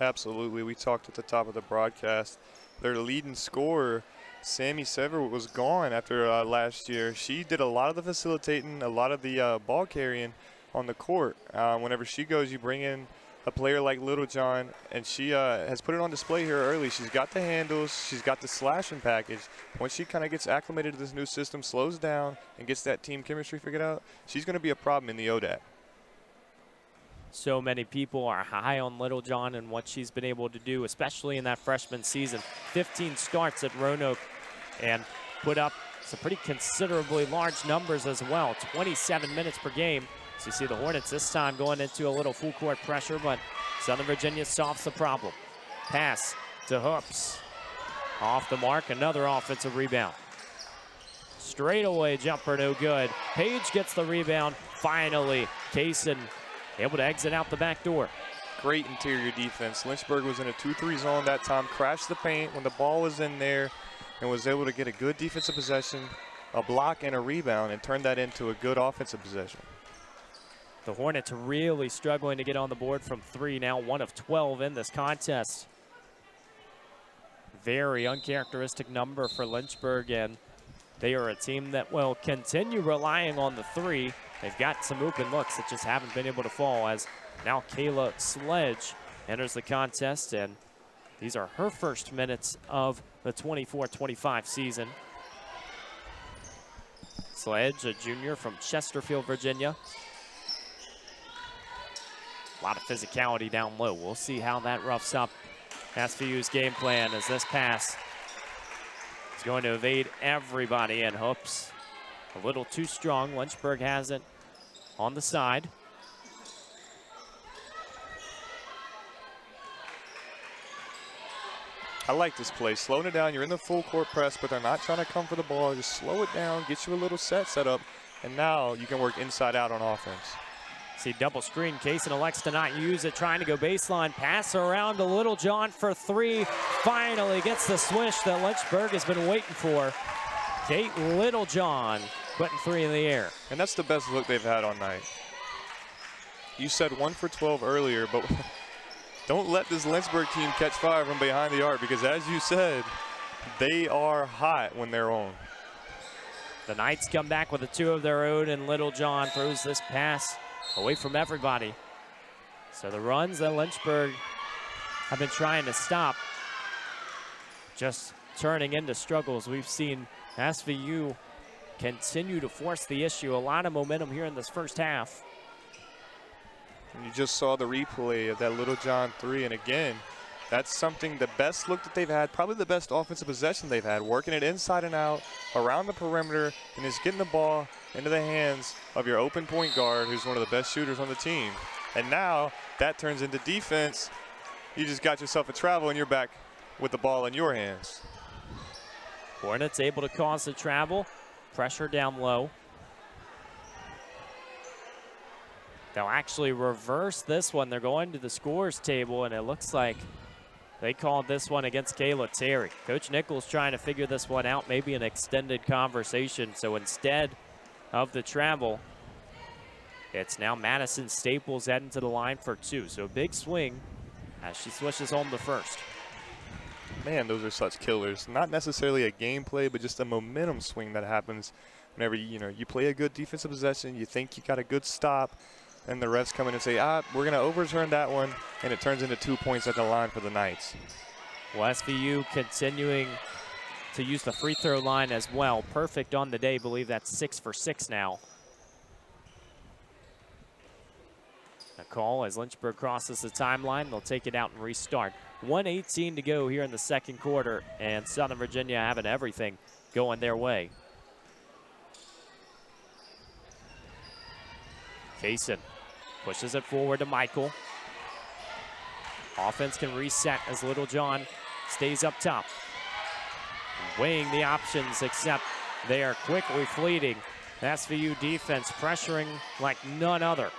Absolutely. We talked at the top of the broadcast. Their leading scorer, Sammy Sever, was gone after last year. She did a lot of the facilitating, a lot of the ball carrying on the court. Whenever she goes, you bring in a player like Littlejohn, and she has put it on display here early. She's got the handles, she's got the slashing package. Once she kind of gets acclimated to this new system, slows down, and gets that team chemistry figured out, she's going to be a problem in the ODAT. So many people are high on Littlejohn and what she's been able to do, especially in that freshman season. 15 starts at Roanoke and put up some pretty considerably large numbers as well. 27 minutes per game. So you see the Hornets this time going into a little full court pressure, but Southern Virginia solves the problem. Pass to Hoops. Off the mark, another offensive rebound. Straightaway jumper, no good. Page gets the rebound. Finally, Kaysen able to exit out the back door. Great interior defense. Lynchburg was in a 2-3 zone that time, crashed the paint when the ball was in there, and was able to get a good defensive possession, a block, and a rebound, and turn that into a good offensive possession. The Hornets really struggling to get on the board from 3, now 1 of 12 in this contest. Very uncharacteristic number for Lynchburg, and they are a team that will continue relying on the 3. They've got some open looks that just haven't been able to fall, as now Kayla Sledge enters the contest, and these are her first minutes of the 24-25 season. Sledge, a junior from Chesterfield, Virginia. A lot of physicality down low. We'll see how that roughs up SVU's game plan, as this pass is going to evade everybody, and Hoops a little too strong. Lynchburg has it on the side. I like this play, slowing it down. You're in the full court press, but they're not trying to come for the ball. Just slow it down, get you a little set up, and now you can work inside out on offense. See double screen, Kaysen elects to not use it, trying to go baseline, pass around to Littlejohn for 3. Finally gets the swish that Lynchburg has been waiting for. Kate Littlejohn putting 3 in the air. And that's the best look they've had all night. You said 1 for 12 earlier, but don't let this Lynchburg team catch fire from behind the arc, because as you said, they are hot when they're on. The Knights come back with a 2 of their own, and Littlejohn throws this pass away from everybody. So the runs that Lynchburg have been trying to stop just turning into struggles. We've seen SVU continue to force the issue. A lot of momentum here in this first half. And you just saw the replay of that Littlejohn 3, and again, that's something, the best look that they've had, probably the best offensive possession they've had, working it inside and out, around the perimeter, and just getting the ball into the hands of your open point guard, who's one of the best shooters on the team. And now that turns into defense. You just got yourself a travel, and you're back with the ball in your hands. Hornets able to cause the travel, pressure down low. They'll actually reverse this one. They're going to the scores table, and it looks like they called this one against Kayla Terry. Coach Nichols trying to figure this one out, maybe an extended conversation. So instead of the travel, it's now Madison Staples heading to the line for 2. So a big swing as she swishes home the first. Man, those are such killers. Not necessarily a game play, but just a momentum swing that happens whenever you play a good defensive possession, you think you got a good stop, and the refs come in and say, we're going to overturn that one, and it turns into 2 points at the line for the Knights. Well, SVU continuing to use the free throw line as well. Perfect on the day. Believe that's 6 for 6 now. A call as Lynchburg crosses the timeline. They'll take it out and restart. 1:18 to go here in the second quarter, and Southern Virginia having everything going their way. Kaysen pushes it forward to Michael. Offense can reset as Littlejohn stays up top. Weighing the options, except they are quickly fleeting. SVU defense pressuring like none other.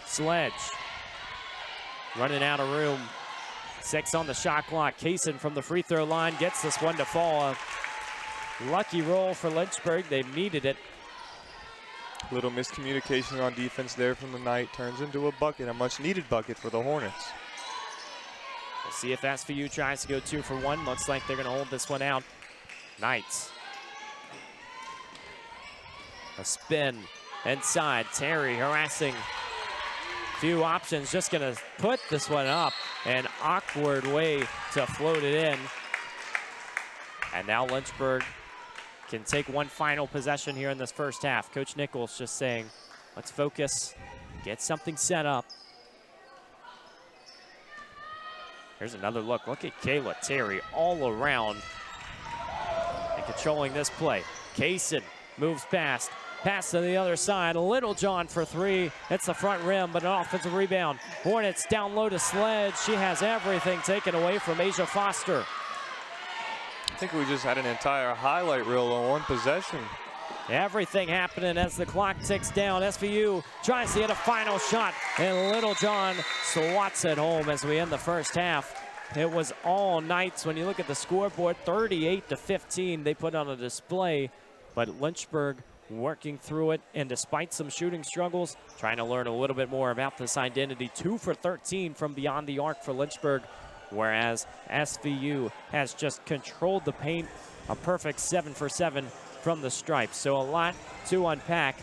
Sledge running out of room. 6 on the shot clock. Kaysen from the free throw line gets this one to fall. A lucky roll for Lynchburg. They needed it. Little miscommunication on defense there from the Knight. Turns into a bucket, a much needed bucket for the Hornets. We'll see if SVU tries to go 2 for 1. Looks like they're going to hold this one out. Knights. A spin inside. Terry harassing few options, just gonna put this one up. An awkward way to float it in. And now Lynchburg can take one final possession here in this first half. Coach Nichols just saying, let's focus, get something set up. Here's another look. Look at Kayla Terry all around and controlling this play. Kaysen moves past. Pass to the other side. Littlejohn for three. It's the front rim, but an offensive rebound. Hornets down low to Sledge. She has everything taken away from Asia Foster. I think we just had an entire highlight reel on one possession. Everything happening as the clock ticks down. SVU tries to get a final shot, and Littlejohn swats it home as we end the first half. It was all Knights. When you look at the scoreboard, 38-15 they put on a display, but Lynchburg working through it, and despite some shooting struggles, trying to learn a little bit more about this identity. 2 for 13 from beyond the arc for Lynchburg, whereas SVU has just controlled the paint, a perfect 7 for 7 from the stripe. So a lot to unpack,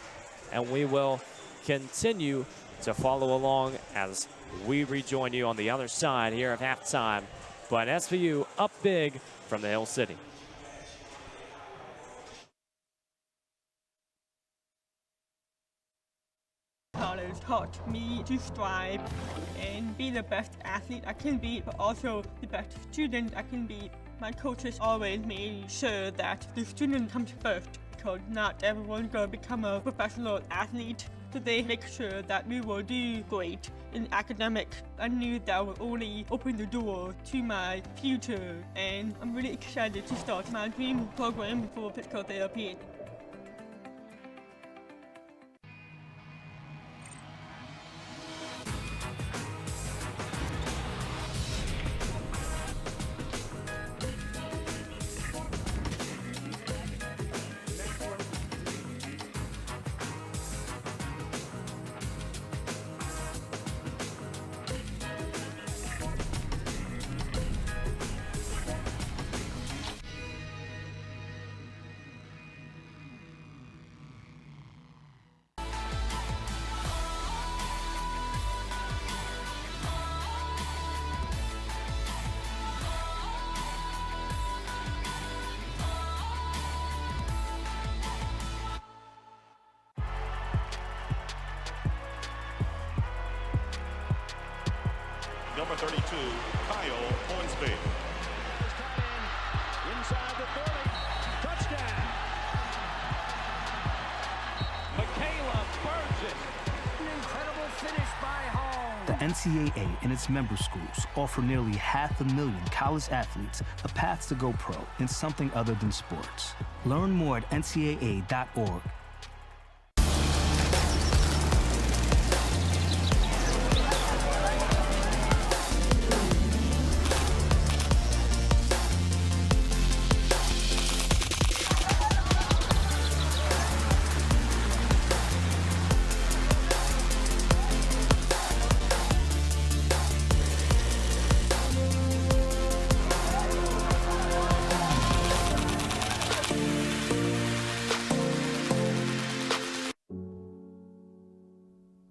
and we will continue to follow along as we rejoin you on the other side here at halftime. But SVU up big from the Hill City. College taught me to strive and be the best athlete I can be, but also the best student I can be. My coaches always made sure that the student comes first, because not everyone's going to become a professional athlete. So they make sure that we will do great in academics. I knew that would only open the door to my future, and I'm really excited to start my dream program for physical therapy. Number 32, Kyle Hornsby. Inside the 30, touchdown. Michaela Burgess. An incredible finish by Hall. The NCAA and its member schools offer nearly 500,000 college athletes a path to go pro in something other than sports. Learn more at ncaa.org.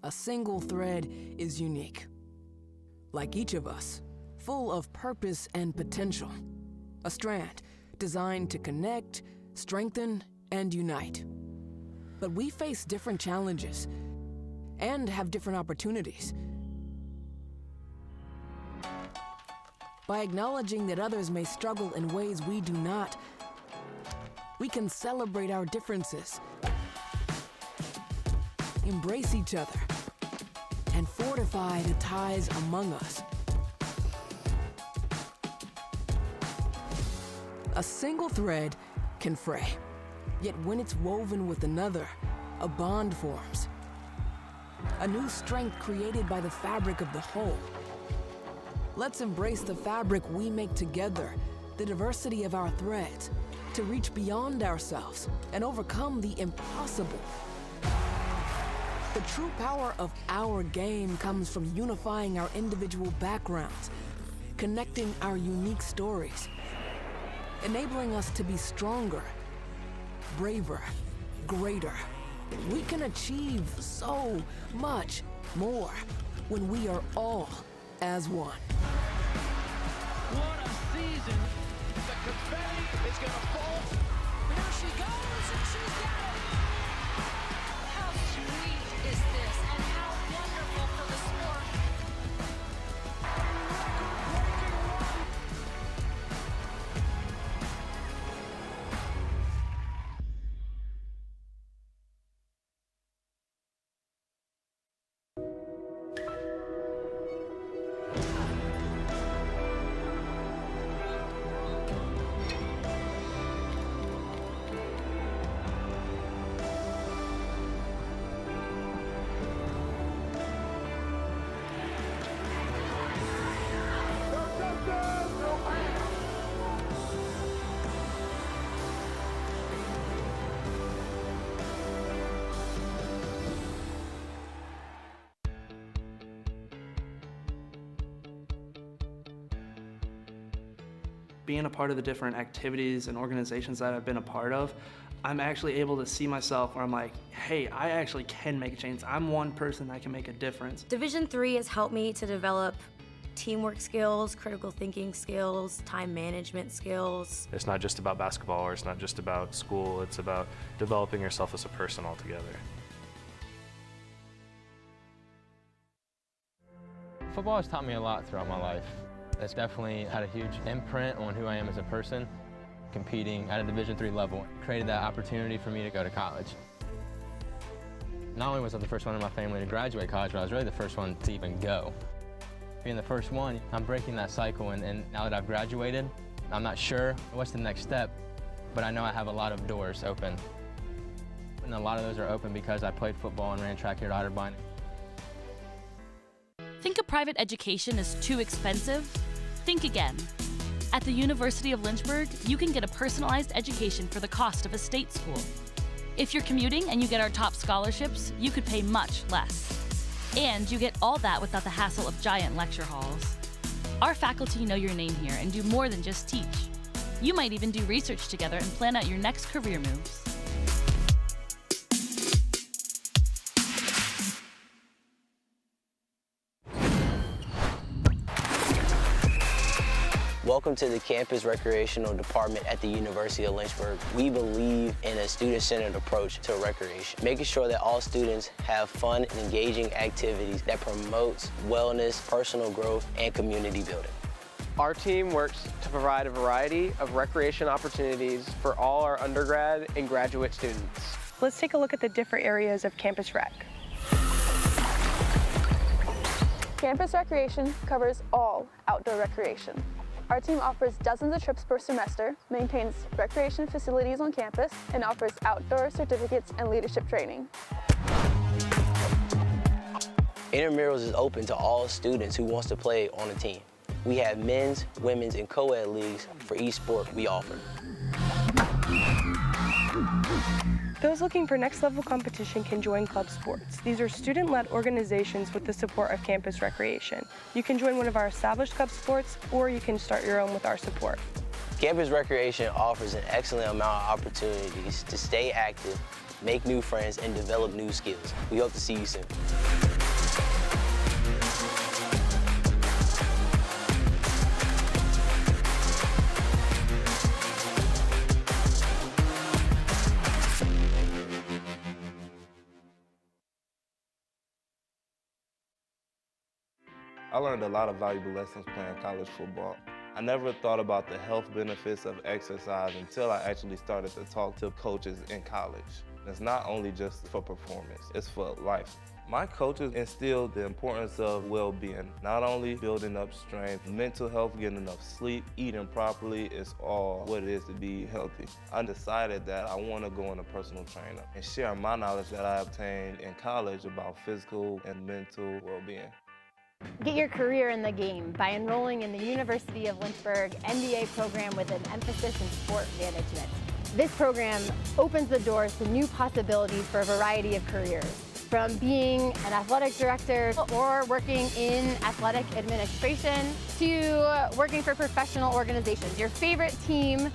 A single thread is unique. Like each of us, full of purpose and potential. A strand designed to connect, strengthen, and unite. But we face different challenges and have different opportunities. By acknowledging that others may struggle in ways we do not, we can celebrate our differences, embrace each other, and fortify the ties among us. A single thread can fray, yet when it's woven with another, a bond forms. A new strength created by the fabric of the whole. Let's embrace the fabric we make together, the diversity of our threads, to reach beyond ourselves and overcome the impossible. The true power of our game comes from unifying our individual backgrounds, connecting our unique stories, enabling us to be stronger, braver, greater. We can achieve so much more. when we are all as one. What a season. The confetti is going to fall. There she goes, and she's got it. How sweet is this, and how wonderful for the sport. Being a part of the different activities and organizations that I've been a part of, I'm actually able to see myself where I'm like, hey, I actually can make a change. I'm one person that can make a difference. Division III has helped me to develop teamwork skills, critical thinking skills, time management skills. It's not just about basketball, or it's not just about school, it's about developing yourself as a person altogether. Football has taught me a lot throughout my life. It's definitely had a huge imprint on who I am as a person. Competing at a Division III level created that opportunity for me to go to college. Not only was I the first one in my family to graduate college, but I was really the first one to even go. Being the first one, I'm breaking that cycle, and now that I've graduated, I'm not sure what's the next step, but I know I have a lot of doors open. And a lot of those are open because I played football and ran track here at Otterbein. Think a private education is too expensive? Think again. At the University of Lynchburg, you can get a personalized education for the cost of a state school. If you're commuting and you get our top scholarships, you could pay much less. And you get all that without the hassle of giant lecture halls. Our faculty know your name here and do more than just teach. You might even do research together and plan out your next career moves. Welcome to the Campus Recreational Department at the University of Lynchburg. We believe in a student-centered approach to recreation, making sure that all students have fun and engaging activities that promotes wellness, personal growth, and community building. Our team works to provide a variety of recreation opportunities for all our undergrad and graduate students. Let's take a look at the different areas of Campus Rec. Campus Recreation covers all outdoor recreation. Our team offers dozens of trips per semester, maintains recreation facilities on campus, and offers outdoor certificates and leadership training. Intramurals is open to all students who wants to play on a team. We have men's, women's, and co-ed leagues for each sport we offer. Those looking for next level competition can join club sports. These are student-led organizations with the support of Campus Recreation. You can join one of our established club sports, or you can start your own with our support. Campus Recreation offers an excellent amount of opportunities to stay active, make new friends, and develop new skills. We hope to see you soon. I learned a lot of valuable lessons playing college football. I never thought about the health benefits of exercise until I actually started to talk to coaches in college. It's not only just for performance, it's for life. My coaches instilled the importance of well-being, not only building up strength, mental health, getting enough sleep, eating properly is all what it is to be healthy. I decided that I want to go on a personal trainer and share my knowledge that I obtained in college about physical and mental well-being. Get your career in the game by enrolling in the University of Lynchburg MBA program with an emphasis in sport management. This program opens the doors to new possibilities for a variety of careers, from being an athletic director or working in athletic administration to working for professional organizations, your favorite team,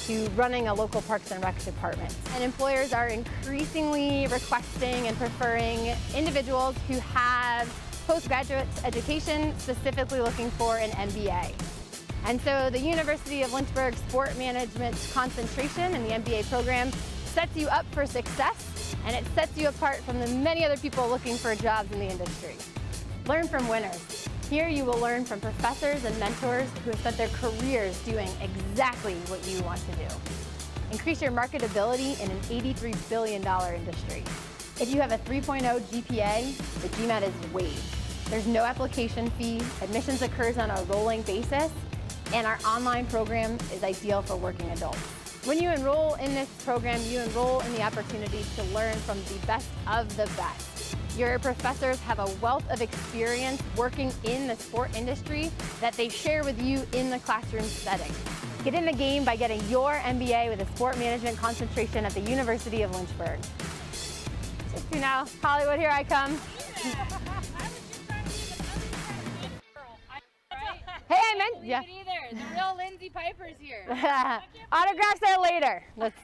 to running a local Parks and Rec department. And employers are increasingly requesting and preferring individuals who have postgraduate education, specifically looking for an MBA. And so the University of Lynchburg Sport Management concentration in the MBA program sets you up for success, and it sets you apart from the many other people looking for jobs in the industry. Learn from winners. Here you will learn from professors and mentors who have spent their careers doing exactly what you want to do. Increase your marketability in an $83 billion industry. If you have a 3.0 GPA, the GMAT is waived. There's no application fee, admissions occurs on a rolling basis, and our online program is ideal for working adults. When you enroll in this program, you enroll in the opportunity to learn from the best of the best. Your professors have a wealth of experience working in the sport industry that they share with you in the classroom setting. Get in the game by getting your MBA with a sport management concentration at the University of Lynchburg. Just you now, Hollywood, here I come. Hey, I meant, yeah. Either. The real Lindsay Piper's here. Autographs there later. Let's.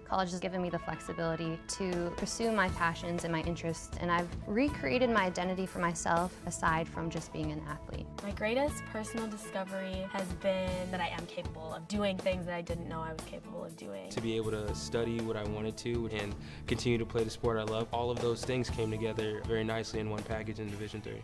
College has given me the flexibility to pursue my passions and my interests, and I've recreated my identity for myself aside from just being an athlete. My greatest personal discovery has been that I am capable of doing things that I didn't know I was capable of doing. To be able to study what I wanted to and continue to play the sport I love, all of those things came together very nicely in one package in Division III.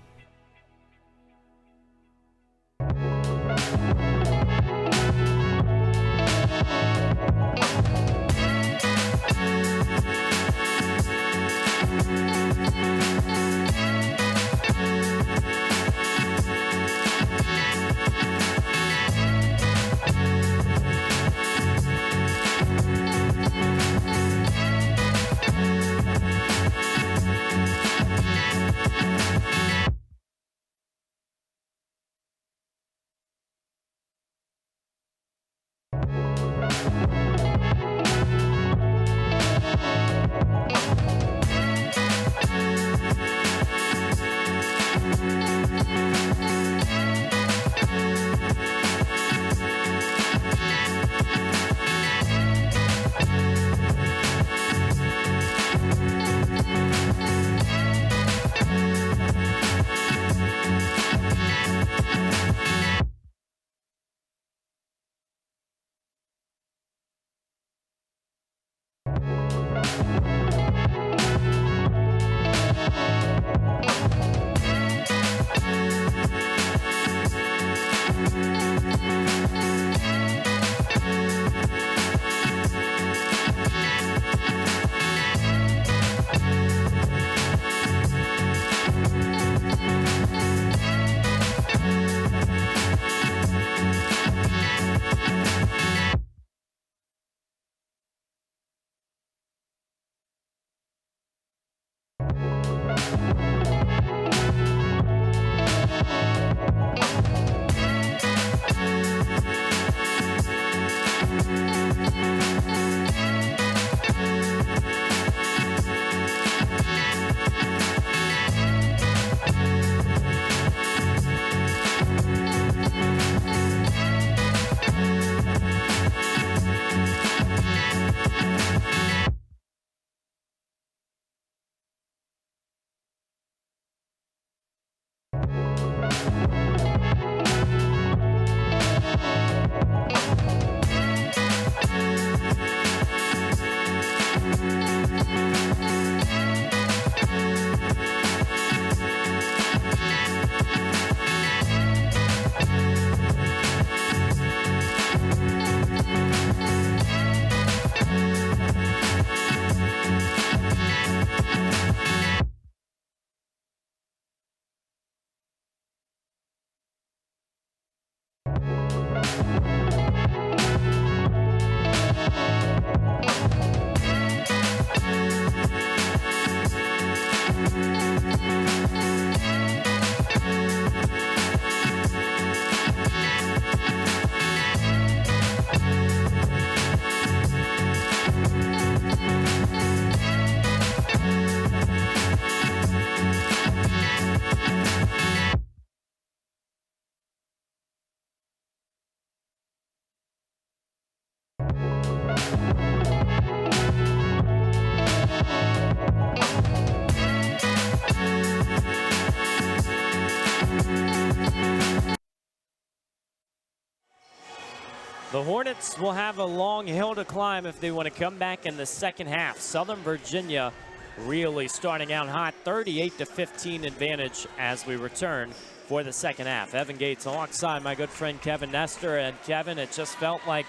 The Hornets will have a long hill to climb if they want to come back in the second half. Southern Virginia really starting out hot, 38-15 advantage as we return for the second half. Evan Gates alongside my good friend Kevin Nestor. And Kevin, it just felt like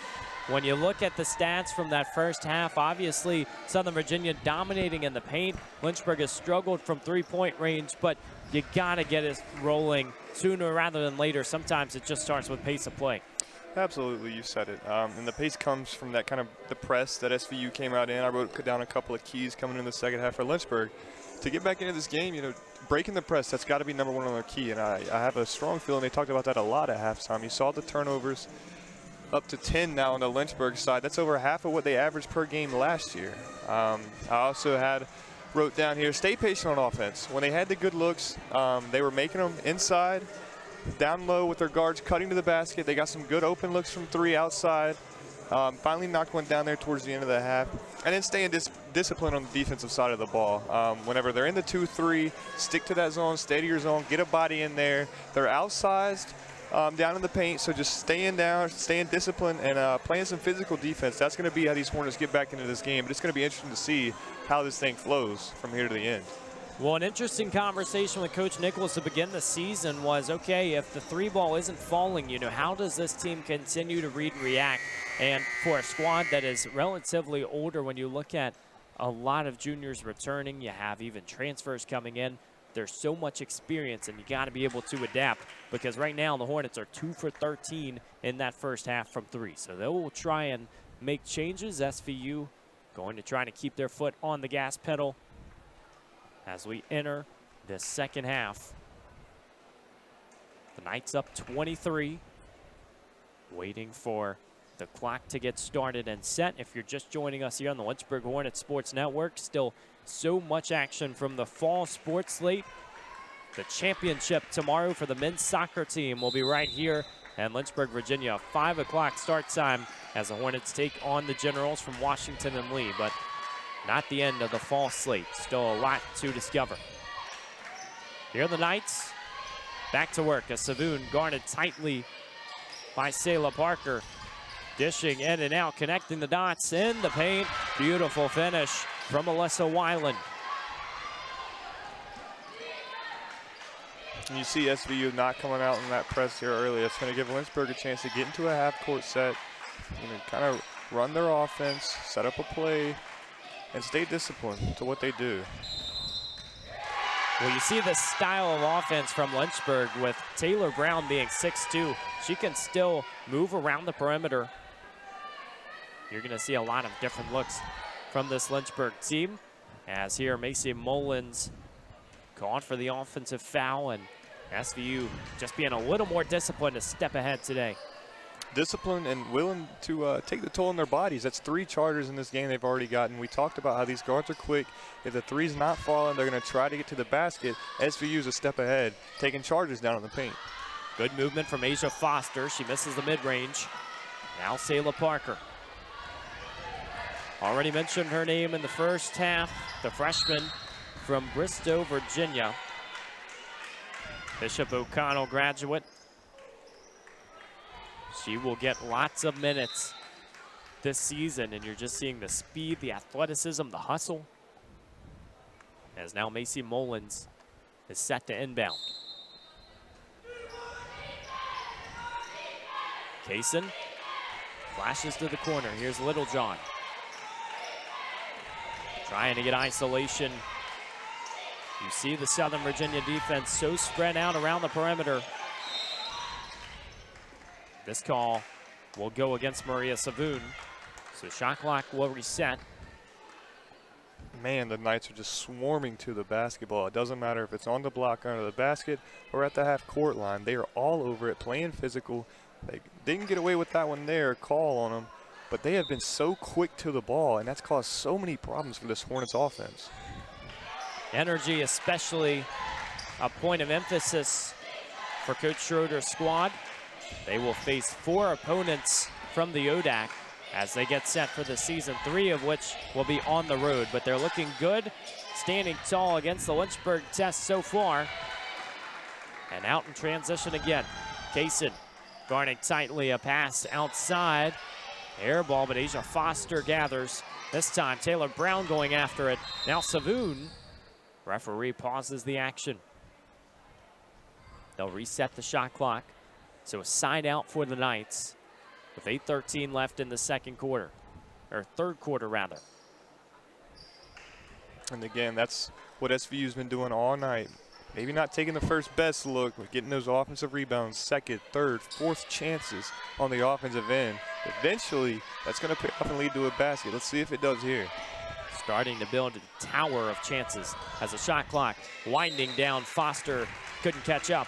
when you look at the stats from that first half, obviously Southern Virginia dominating in the paint. Lynchburg has struggled from three-point range, but you got to get it rolling sooner rather than later. Sometimes it just starts with pace of play. Absolutely, you said it. And the pace comes from that kind of the press that SVU came out in. I wrote down a couple of keys coming in the second half for Lynchburg. To get back into this game, you know, breaking the press, that's got to be number one on their key. And I have a strong feeling they talked about that a lot at halftime. You saw the turnovers up to 10 now on the Lynchburg side. That's over half of what they averaged per game last year. I also wrote down here, stay patient on offense. When they had the good looks, they were making them inside, down low with their guards cutting to the basket. They got some good open looks from three outside. Finally knocked one down there towards the end of the half. And then staying disciplined on the defensive side of the ball. Whenever they're in the 2-3, stick to that zone, stay to your zone, get a body in there. They're outsized down in the paint, so just staying down, staying disciplined, and playing some physical defense. That's going to be how these Hornets get back into this game. But it's going to be interesting to see how this thing flows from here to the end. Well, an interesting conversation with Coach Nichols to begin the season was, okay, if the three ball isn't falling, you know, how does this team continue to read and react? And for a squad that is relatively older, when you look at a lot of juniors returning, you have even transfers coming in, there's so much experience, and you got to be able to adapt, because right now the Hornets are 2 for 13 in that first half from three. So they will try and make changes. SVU going to try to keep their foot on the gas pedal as we enter this second half. The Knights up 23, waiting for the clock to get started and set. If you're just joining us here on the Lynchburg Hornets Sports Network, still so much action from the fall sports slate. The championship tomorrow for the men's soccer team will be right here in Lynchburg, Virginia. 5 o'clock start time as the Hornets take on the Generals from Washington and Lee, but not the end of the fall slate. Still a lot to discover. Here are the Knights. Back to work as Savoon guarded tightly by Selah Parker. Dishing in and out, connecting the dots in the paint. Beautiful finish from Alyssa Weiland. And you see SVU not coming out in that press here early. It's going to give Lynchburg a chance to get into a half-court set, you know, kind of run their offense, set up a play, and stay disciplined to what they do. Well, you see the style of offense from Lynchburg with Taylor Brown being 6'2". She can still move around the perimeter. You're going to see a lot of different looks from this Lynchburg team. As here, Macy Mullins called for the offensive foul, and SVU just being a little more disciplined to step ahead today. Disciplined and willing to take the toll on their bodies. That's 3 chargers in this game they've already gotten. We talked about how these guards are quick. If the three's not falling, they're going to try to get to the basket. SVU's a step ahead, taking charges down in the paint. Good movement from Asia Foster. She misses the mid-range. Now Selah Parker. Already mentioned her name in the first half, the freshman from Bristow, Virginia. Bishop O'Connell graduate. She will get lots of minutes this season, and you're just seeing the speed, the athleticism, the hustle. As now Macy Mullins is set to inbound. Kaysen flashes to the corner. Here's Littlejohn. Trying to get isolation. You see the Southern Virginia defense so spread out around the perimeter. This call will go against Maria Savoon. So shot clock will reset. Man, the Knights are just swarming to the basketball. It doesn't matter if it's on the block, under the basket, or at the half-court line. They are all over it, playing physical. They didn't get away with that one there, call on them. But they have been so quick to the ball, and that's caused so many problems for this Hornets offense. Energy, especially a point of emphasis for Coach Schroeder's squad. They will face 4 opponents from the ODAC as they get set for the season, 3 of which will be on the road. But they're looking good, standing tall against the Lynchburg test so far. And out in transition again. Kaysen Guarding tightly, a pass outside. Air ball, but Asia Foster gathers. This time, Taylor Brown going after it. Now Savoon. Referee pauses the action. They'll reset the shot clock. So a side out for the Knights with 8:13 left in the second quarter, or third quarter rather. And again, that's what SVU's been doing all night. Maybe not taking the first best look, but getting those offensive rebounds, second, third, fourth chances on the offensive end. Eventually, that's going to pick up and lead to a basket. Let's see if it does here. Starting to build a tower of chances as the shot clock winding down. Foster couldn't catch up.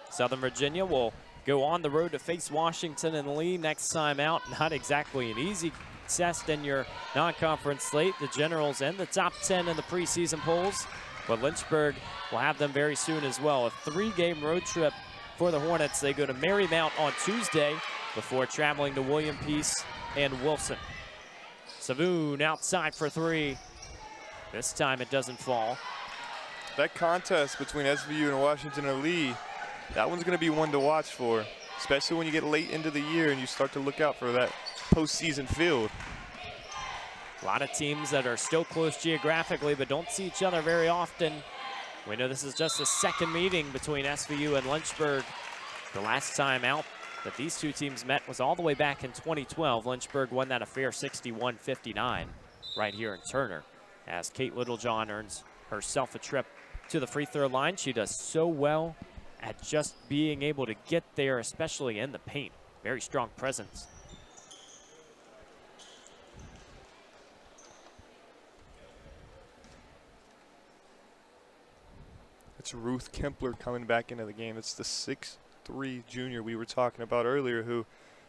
Southern Virginia will go on the road to face Washington and Lee next time out. Not exactly an easy test in your non-conference slate. The Generals and the top 10 in the preseason polls. But Lynchburg will have them very soon as well. A 3-game road trip for the Hornets. They go to Marymount on Tuesday before traveling to William Peace and Wilson. Savoon outside for 3. This time it doesn't fall. That contest between SVU and Washington and Lee, that one's going to be one to watch for, especially when you get late into the year and you start to look out for that postseason field. A lot of teams that are still close geographically but don't see each other very often. We know this is just the second meeting between SVU and Lynchburg. The last time out that these two teams met was all the way back in 2012. Lynchburg won that affair 61-59 right here in Turner, as Kate Littlejohn earns herself a trip to the free throw line. She does so well at just being able to get there, especially in the paint. Very strong presence. It's Ruth Kempler coming back into the game. It's the 6'3" junior we were talking about earlier who,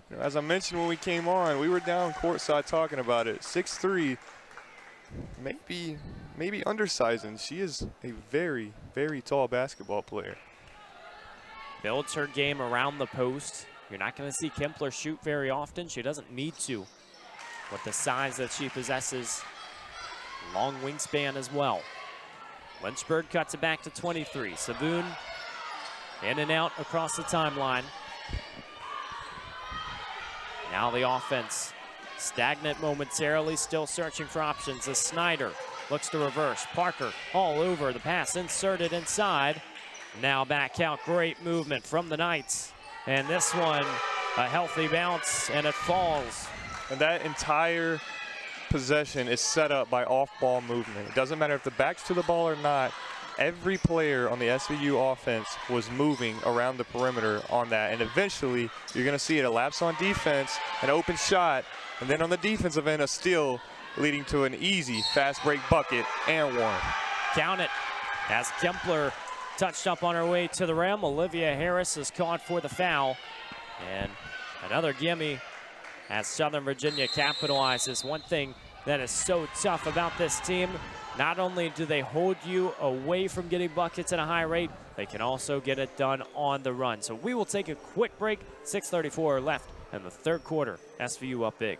you know, as I mentioned when we came on, we were down courtside talking about it. 6'3", maybe undersized, and she is a very, very tall basketball player. Builds her game around the post. You're not going to see Kempler shoot very often. She doesn't need to with the size that she possesses. Long wingspan as well. Lynchburg cuts it back to 23. Savoon in and out across the timeline. Now the offense stagnant momentarily, still searching for options as Snyder looks to reverse. Parker all over the pass, inserted inside. Now back out, great movement from the Knights. And this one, a healthy bounce, and it falls. And that entire possession is set up by off-ball movement. It doesn't matter if the back's to the ball or not. Every player on the SVU offense was moving around the perimeter on that. And eventually, you're going to see it elapse on defense, an open shot, and then on the defensive end, a steal leading to an easy fast break bucket and one. Count it as Kempler touched up on her way to the rim. Olivia Harris is caught for the foul. And another gimme as Southern Virginia capitalizes. One thing that is so tough about this team, not only do they hold you away from getting buckets at a high rate, they can also get it done on the run. So we will take a quick break. 6:34 left in the third quarter. SVU up big.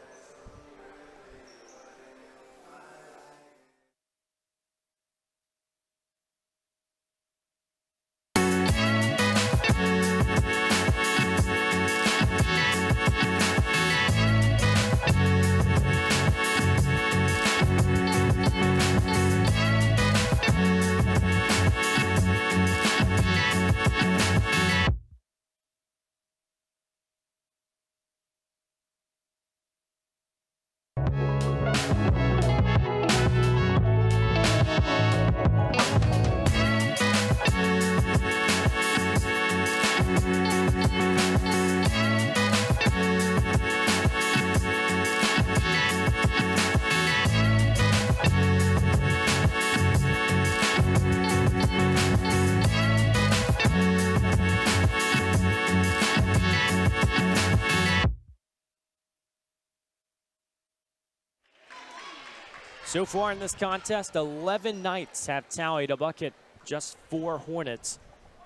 So far in this contest, 11 Knights have tallied a bucket, just 4 Hornets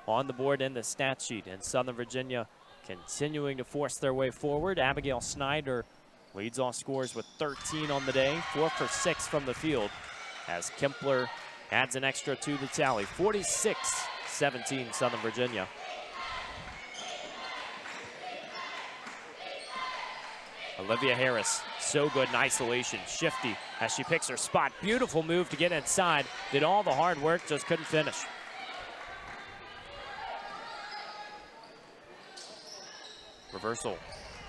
on the board in the stat sheet. And Southern Virginia continuing to force their way forward. Abigail Snyder leads all scorers with 13 on the day, 4 for 6 from the field, as Kempler adds an extra to the tally. 46-17 Southern Virginia. Olivia Harris, so good in isolation, shifty as she picks her spot. Beautiful move to get inside. Did all the hard work, just couldn't finish. Reversal.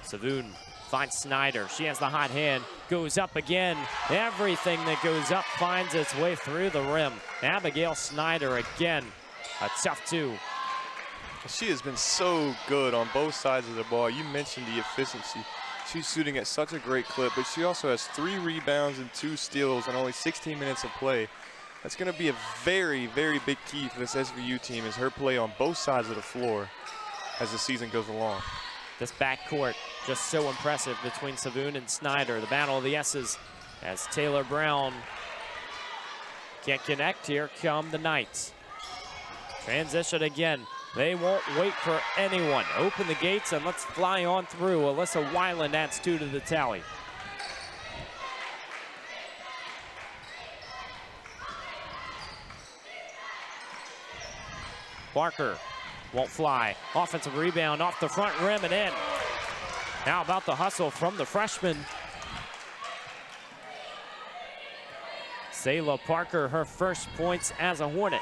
Savoon finds Snyder. She has the hot hand, goes up again. Everything that goes up finds its way through the rim. Abigail Snyder again, a tough two. She has been so good on both sides of the ball. You mentioned the efficiency. She's shooting at such a great clip, but she also has 3 rebounds and 2 steals and only 16 minutes of play. That's going to be a very, very big key for this SVU team, is her play on both sides of the floor as the season goes along. This backcourt just so impressive between Savoon and Snyder. The battle of the S's as Taylor Brown can't connect. Here come the Knights. Transition again. They won't wait for anyone. Open the gates and let's fly on through. Alyssa Weiland adds 2 to the tally. Barker won't fly. Offensive rebound off the front rim and in. How about the hustle from the freshman? Selah Parker, her first points as a Hornet.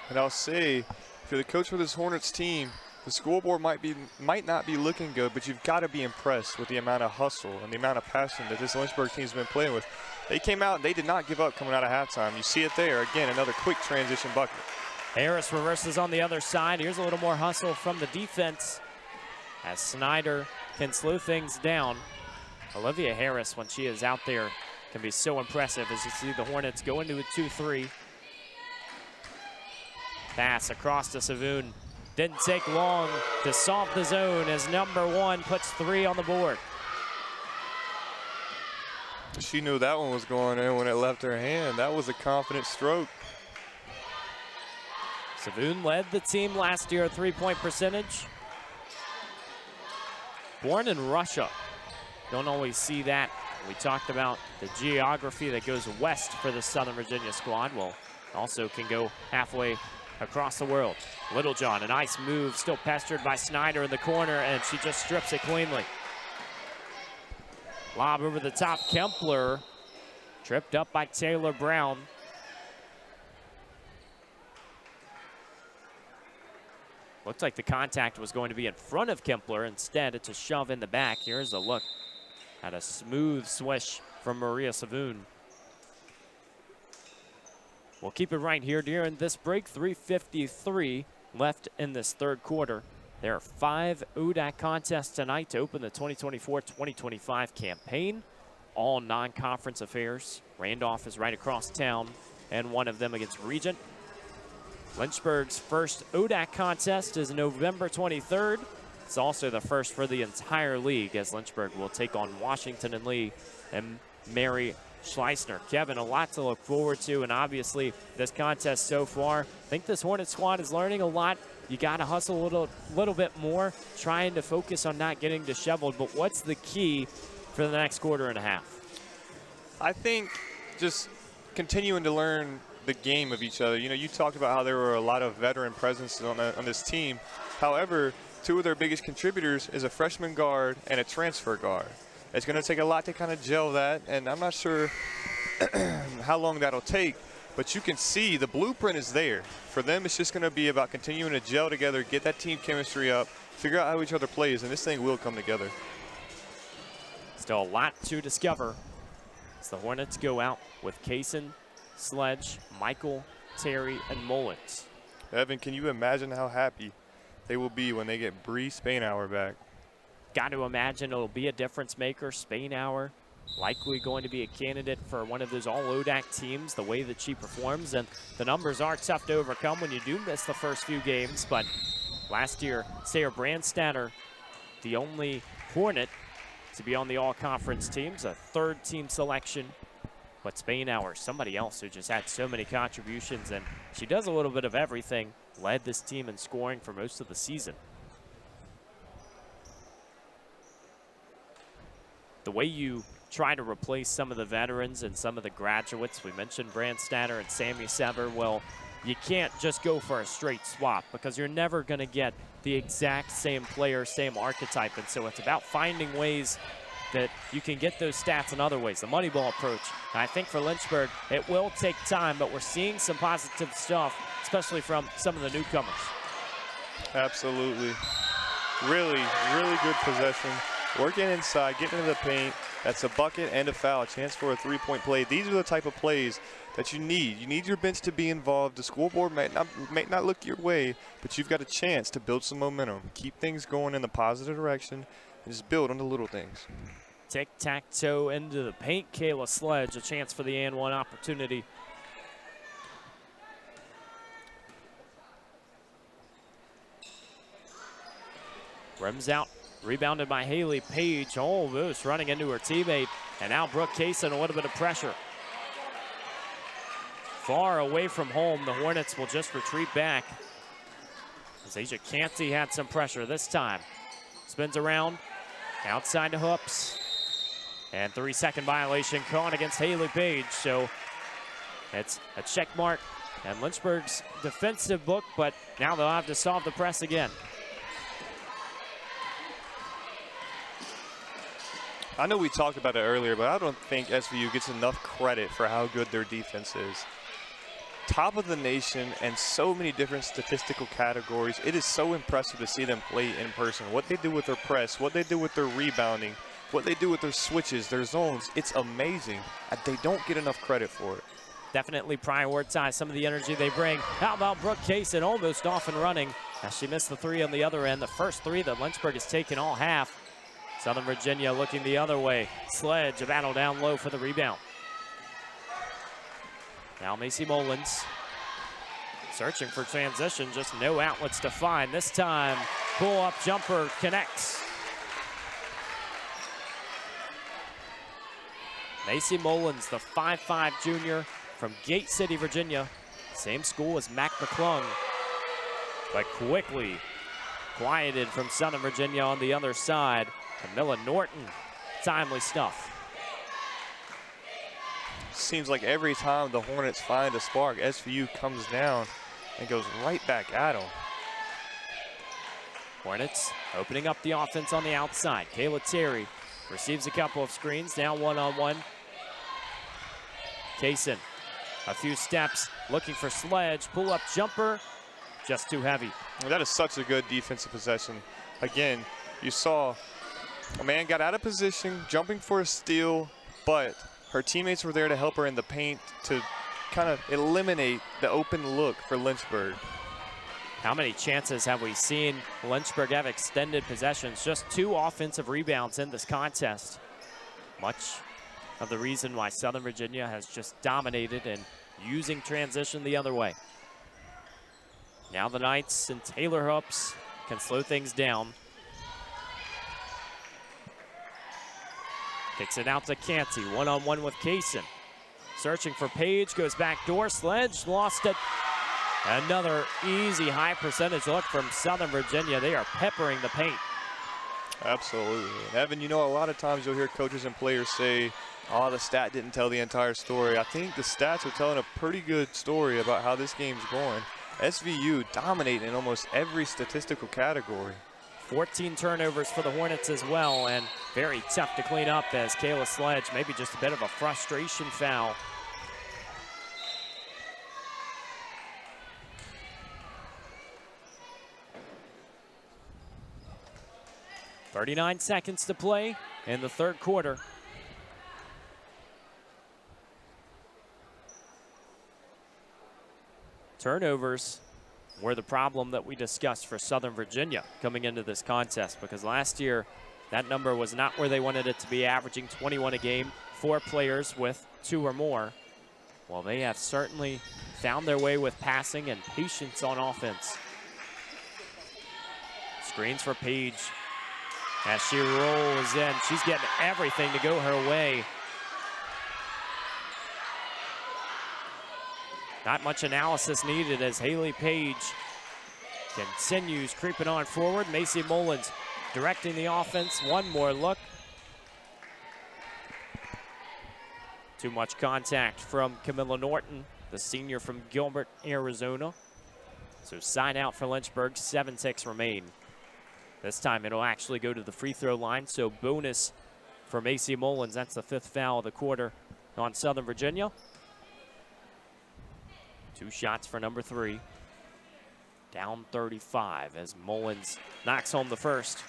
And I'll say, if you're the coach for this Hornets team, the scoreboard might not be looking good, but you've got to be impressed with the amount of hustle and the amount of passion that this Lynchburg team's been playing with. They came out and they did not give up coming out of halftime. You see it there. Again, another quick transition bucket. Harris reverses on the other side. Here's a little more hustle from the defense as Snyder can slow things down. Olivia Harris, when she is out there, can be so impressive as you see the Hornets go into a 2-3. Pass across to Savoon. Didn't take long to solve the zone as number 1 puts 3 on the board. She knew that one was going in when it left her hand. That was a confident stroke. Savoon led the team last year, 3-point percentage. Born in Russia. Don't always see that. We talked about the geography that goes west for the Southern Virginia squad. Well, also can go halfway across the world. Littlejohn, a nice move, still pestered by Snyder in the corner, and she just strips it cleanly. Lob over the top, Kempler, tripped up by Taylor Brown. Looked like the contact was going to be in front of Kempler. Instead, it's a shove in the back. Here's a look at a smooth swish from Maria Savoon. We'll keep it right here during this break. 3:53 left in this third quarter. There are 5 ODAC contests tonight to open the 2024-2025 campaign. All non-conference affairs. Randolph is right across town, and one of them against Regent. Lynchburg's first ODAC contest is November 23rd. It's also the first for the entire league, as Lynchburg will take on Washington and Lee and Mary Schleisner. Kevin, a lot to look forward to, and obviously this contest so far, I think this Hornet squad is learning a lot. You got to hustle a little bit more, trying to focus on not getting disheveled. But what's the key for the next quarter and a half? I think just continuing to learn the game of each other. You know, you talked about how there were a lot of veteran presence on this team. However, 2 of their biggest contributors is a freshman guard and a transfer guard. It's going to take a lot to kind of gel that, and I'm not sure how long that'll take, but you can see the blueprint is there. For them, it's just going to be about continuing to gel together, get that team chemistry up, figure out how each other plays, and this thing will come together. Still a lot to discover as the Hornets go out with Kaysen, Sledge, Michael, Terry, and Mullins. Evan, can you imagine how happy they will be when they get Bree Spainhour back? Got to imagine it'll be a difference maker. Spainhour likely going to be a candidate for one of those all ODAC teams, the way that she performs. And the numbers are tough to overcome when you do miss the first few games. But last year, Sarah Brandstatter, the only Hornet to be on the all-conference teams, a 3rd team selection. But Spainhour, somebody else who just had so many contributions, and she does a little bit of everything, led this team in scoring for most of the season. The way you try to replace some of the veterans and some of the graduates. We mentioned Brandstatter and Sammy Sever. Well, you can't just go for a straight swap because you're never going to get the exact same player, same archetype. And so it's about finding ways that you can get those stats in other ways, the money ball approach. And I think for Lynchburg, it will take time, but we're seeing some positive stuff, especially from some of the newcomers. Absolutely. Really, really good possession. Working inside, getting into the paint. That's a bucket and a foul, a chance for a three-point play. These are the type of plays that you need. You need your bench to be involved. The scoreboard may not look your way, but you've got a chance to build some momentum. Keep things going in the positive direction and just build on the little things. Tic-tac-toe into the paint. Kayla Sledge, a chance for the and one opportunity. Rims out, rebounded by Haley Page, almost running into her teammate. And now Brooke Kaysen, a little bit of pressure. Far away from home, the Hornets will just retreat back. As Asia Canty had some pressure this time. Spins around, outside the hoops. And 3-second violation caught against Haley Page. So it's a check mark in Lynchburg's defensive book, but now they'll have to solve the press again. I know we talked about it earlier, but I don't think SVU gets enough credit for how good their defense is. Top of the nation and so many different statistical categories. It is so impressive to see them play in person. What they do with their press, what they do with their rebounding, what they do with their switches, their zones, it's amazing. They don't get enough credit for it. Definitely prioritize some of the energy they bring. How about Brooke Kaysen, almost off and running as she missed the three on the other end. The first three that Lynchburg has taken all half. Southern Virginia looking the other way. Sledge, a battle down low for the rebound. Now Macy Mullins searching for transition, just no outlets to find. This time, pull-up jumper connects. Macy Mullins, the 5'5" junior from Gate City, Virginia. Same school as Mac McClung, but quickly quieted from Southern Virginia on the other side. Camilla Norton, timely stuff. Seems like every time the Hornets find a spark, SVU comes down and goes right back at them. Hornets opening up the offense on the outside. Kayla Terry receives a couple of screens, now one-on-one. Kaysen, a few steps, looking for Sledge. Pull-up jumper, just too heavy. That is such a good defensive possession. Again, you saw a man got out of position, jumping for a steal, but her teammates were there to help her in the paint to kind of eliminate the open look for Lynchburg. How many chances have we seen Lynchburg have extended possessions? Just 2 offensive rebounds in this contest. Much of the reason why Southern Virginia has just dominated and using transition the other way. Now the Knights and Taylor Hoops can slow things down. Kicks it out to Canty, one-on-one with Kaysen. Searching for Page, goes back door, Sledge lost it. Another easy high percentage look from Southern Virginia. They are peppering the paint. Absolutely. And Evan, you know, a lot of times you'll hear coaches and players say, oh, the stat didn't tell the entire story. I think the stats are telling a pretty good story about how this game's going. SVU dominating in almost every statistical category. 14 turnovers for the Hornets as well, and very tough to clean up as Kayla Sledge, maybe just a bit of a frustration foul. .39 seconds to play in the third quarter. Turnovers were the problem that we discussed for Southern Virginia coming into this contest, because last year that number was not where they wanted it to be, averaging 21 a game, 4 players with 2 or more. Well, they have certainly found their way with passing and patience on offense. Screens for Page as she rolls in. She's getting everything to go her way. Not much analysis needed as Haley Page continues creeping on forward. Macy Mullins directing the offense. One more look. Too much contact from Camilla Norton, the senior from Gilbert, Arizona. So side out for Lynchburg, 7 ticks remain. This time it'll actually go to the free throw line, so bonus for Macy Mullins. That's the 5th foul of the quarter on Southern Virginia. 2 shots for number 3. Down 35 as Mullins knocks home the first.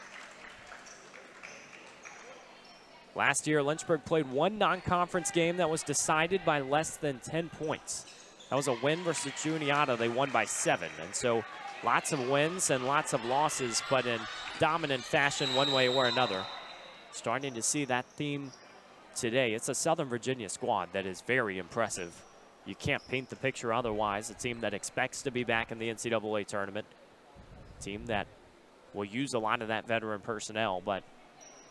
Last year, Lynchburg played one non-conference game that was decided by less than 10 points. That was a win versus Juniata. They won by 7. And so lots of wins and lots of losses, but in dominant fashion one way or another. Starting to see that theme today. It's a Southern Virginia squad that is very impressive. You can't paint the picture otherwise. A team that expects to be back in the NCAA tournament. A team that will use a lot of that veteran personnel, but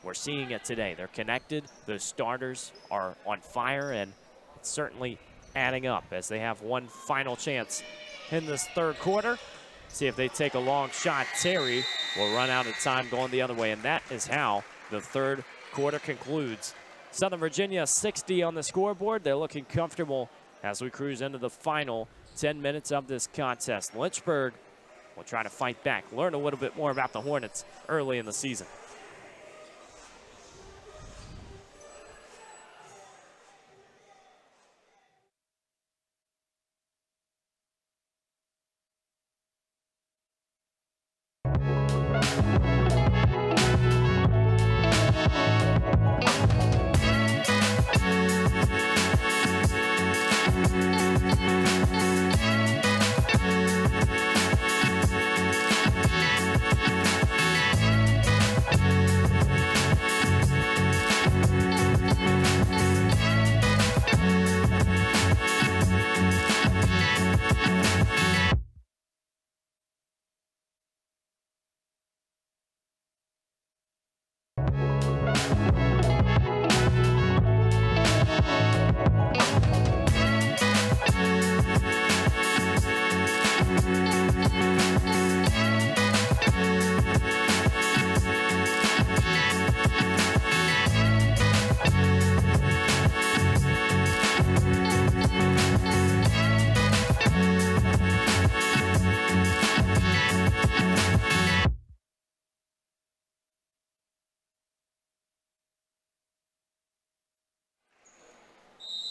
we're seeing it today. They're connected. The starters are on fire, and it's certainly adding up as they have one final chance in this third quarter. See if they take a long shot. Terry will run out of time going the other way, and that is how the third quarter concludes. Southern Virginia 60 on the scoreboard. They're looking comfortable as we cruise into the final 10 minutes of this contest. Lynchburg will try to fight back, learn a little bit more about the Hornets early in the season.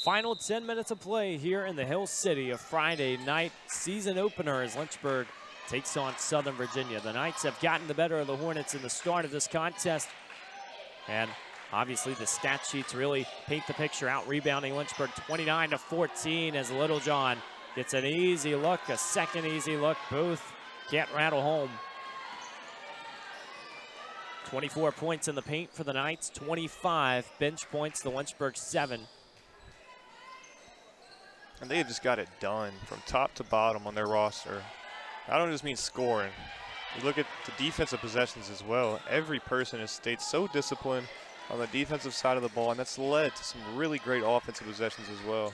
Final 10 minutes of play here in the Hill City, a Friday night season opener as Lynchburg takes on Southern Virginia. The Knights have gotten the better of the Hornets in the start of this contest. And obviously the stat sheets really paint the picture, out rebounding Lynchburg 29-14 as Littlejohn gets an easy look, a second easy look. Both can't rattle home. 24 points in the paint for the Knights, 25 bench points to Lynchburg 7. And they have just got it done from top to bottom on their roster. I don't just mean scoring. You look at the defensive possessions as well. Every person has stayed so disciplined on the defensive side of the ball, and that's led to some really great offensive possessions as well.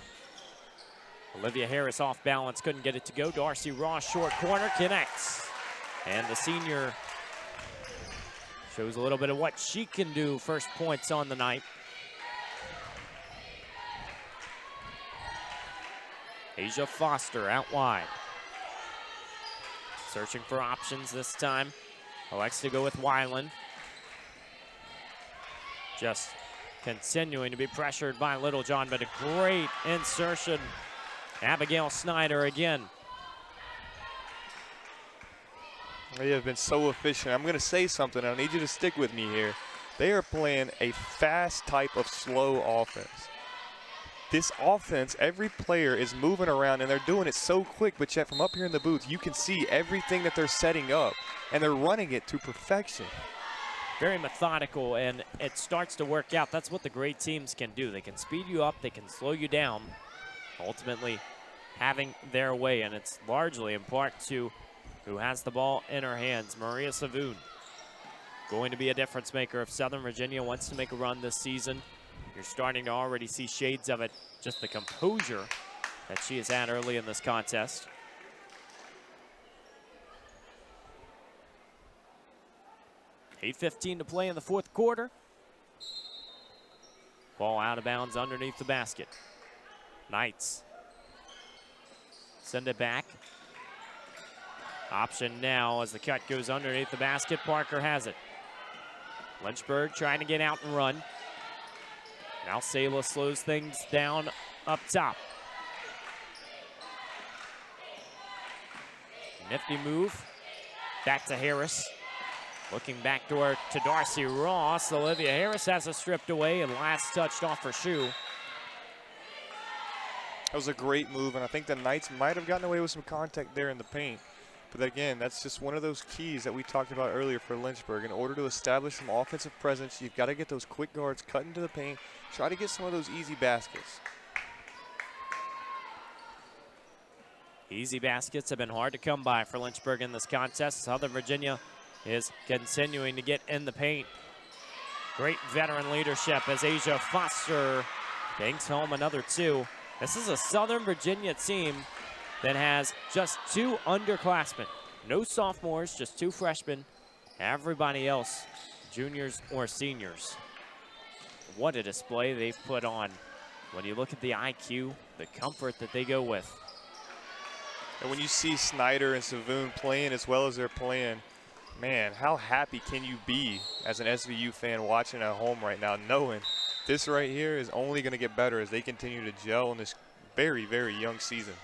Olivia Harris off balance, couldn't get it to go. Darcy Ross, short corner, connects. And the senior shows a little bit of what she can do. First points on the night. Asia Foster out wide. Searching for options this time. Elects to go with Weiland. Just continuing to be pressured by Littlejohn, but a great insertion. Abigail Snyder again. They have been so efficient. I'm going to say something. I need you to stick with me here. They are playing a fast type of slow offense. This offense, every player is moving around, and they're doing it so quick, but yet from up here in the booth, you can see everything that they're setting up, and they're running it to perfection. Very methodical, and it starts to work out. That's what the great teams can do. They can speed you up, they can slow you down, ultimately having their way, and it's largely in part to who has the ball in her hands. Maria Savoon going to be a difference maker if Southern Virginia wants to make a run this season. You're starting to already see shades of it, just the composure that she has had early in this contest. .8:15 to play in the fourth quarter. Ball out of bounds underneath the basket. Knights send it back. Option now as the cut goes underneath the basket. Parker has it. Lynchburg trying to get out and run. Now Sela slows things down up top. Nifty move. Back to Harris. Looking backdoor to Darcy Ross. Olivia Harris has it stripped away and last touched off her shoe. That was a great move, and I think the Knights might have gotten away with some contact there in the paint. But again, that's just one of those keys that we talked about earlier for Lynchburg. In order to establish some offensive presence, you've got to get those quick guards cut into the paint. Try to get some of those easy baskets. Easy baskets have been hard to come by for Lynchburg in this contest. Southern Virginia is continuing to get in the paint. Great veteran leadership as Asia Foster banks home another two. This is a Southern Virginia team that has just 2 underclassmen. No sophomores, just 2 freshmen. Everybody else, juniors or seniors. What a display they've put on. When you look at the IQ, the comfort that they go with. And when you see Snyder and Savoon playing as well as they're playing, man, how happy can you be as an SVU fan watching at home right now, knowing this right here is only going to get better as they continue to gel in this very, very young season.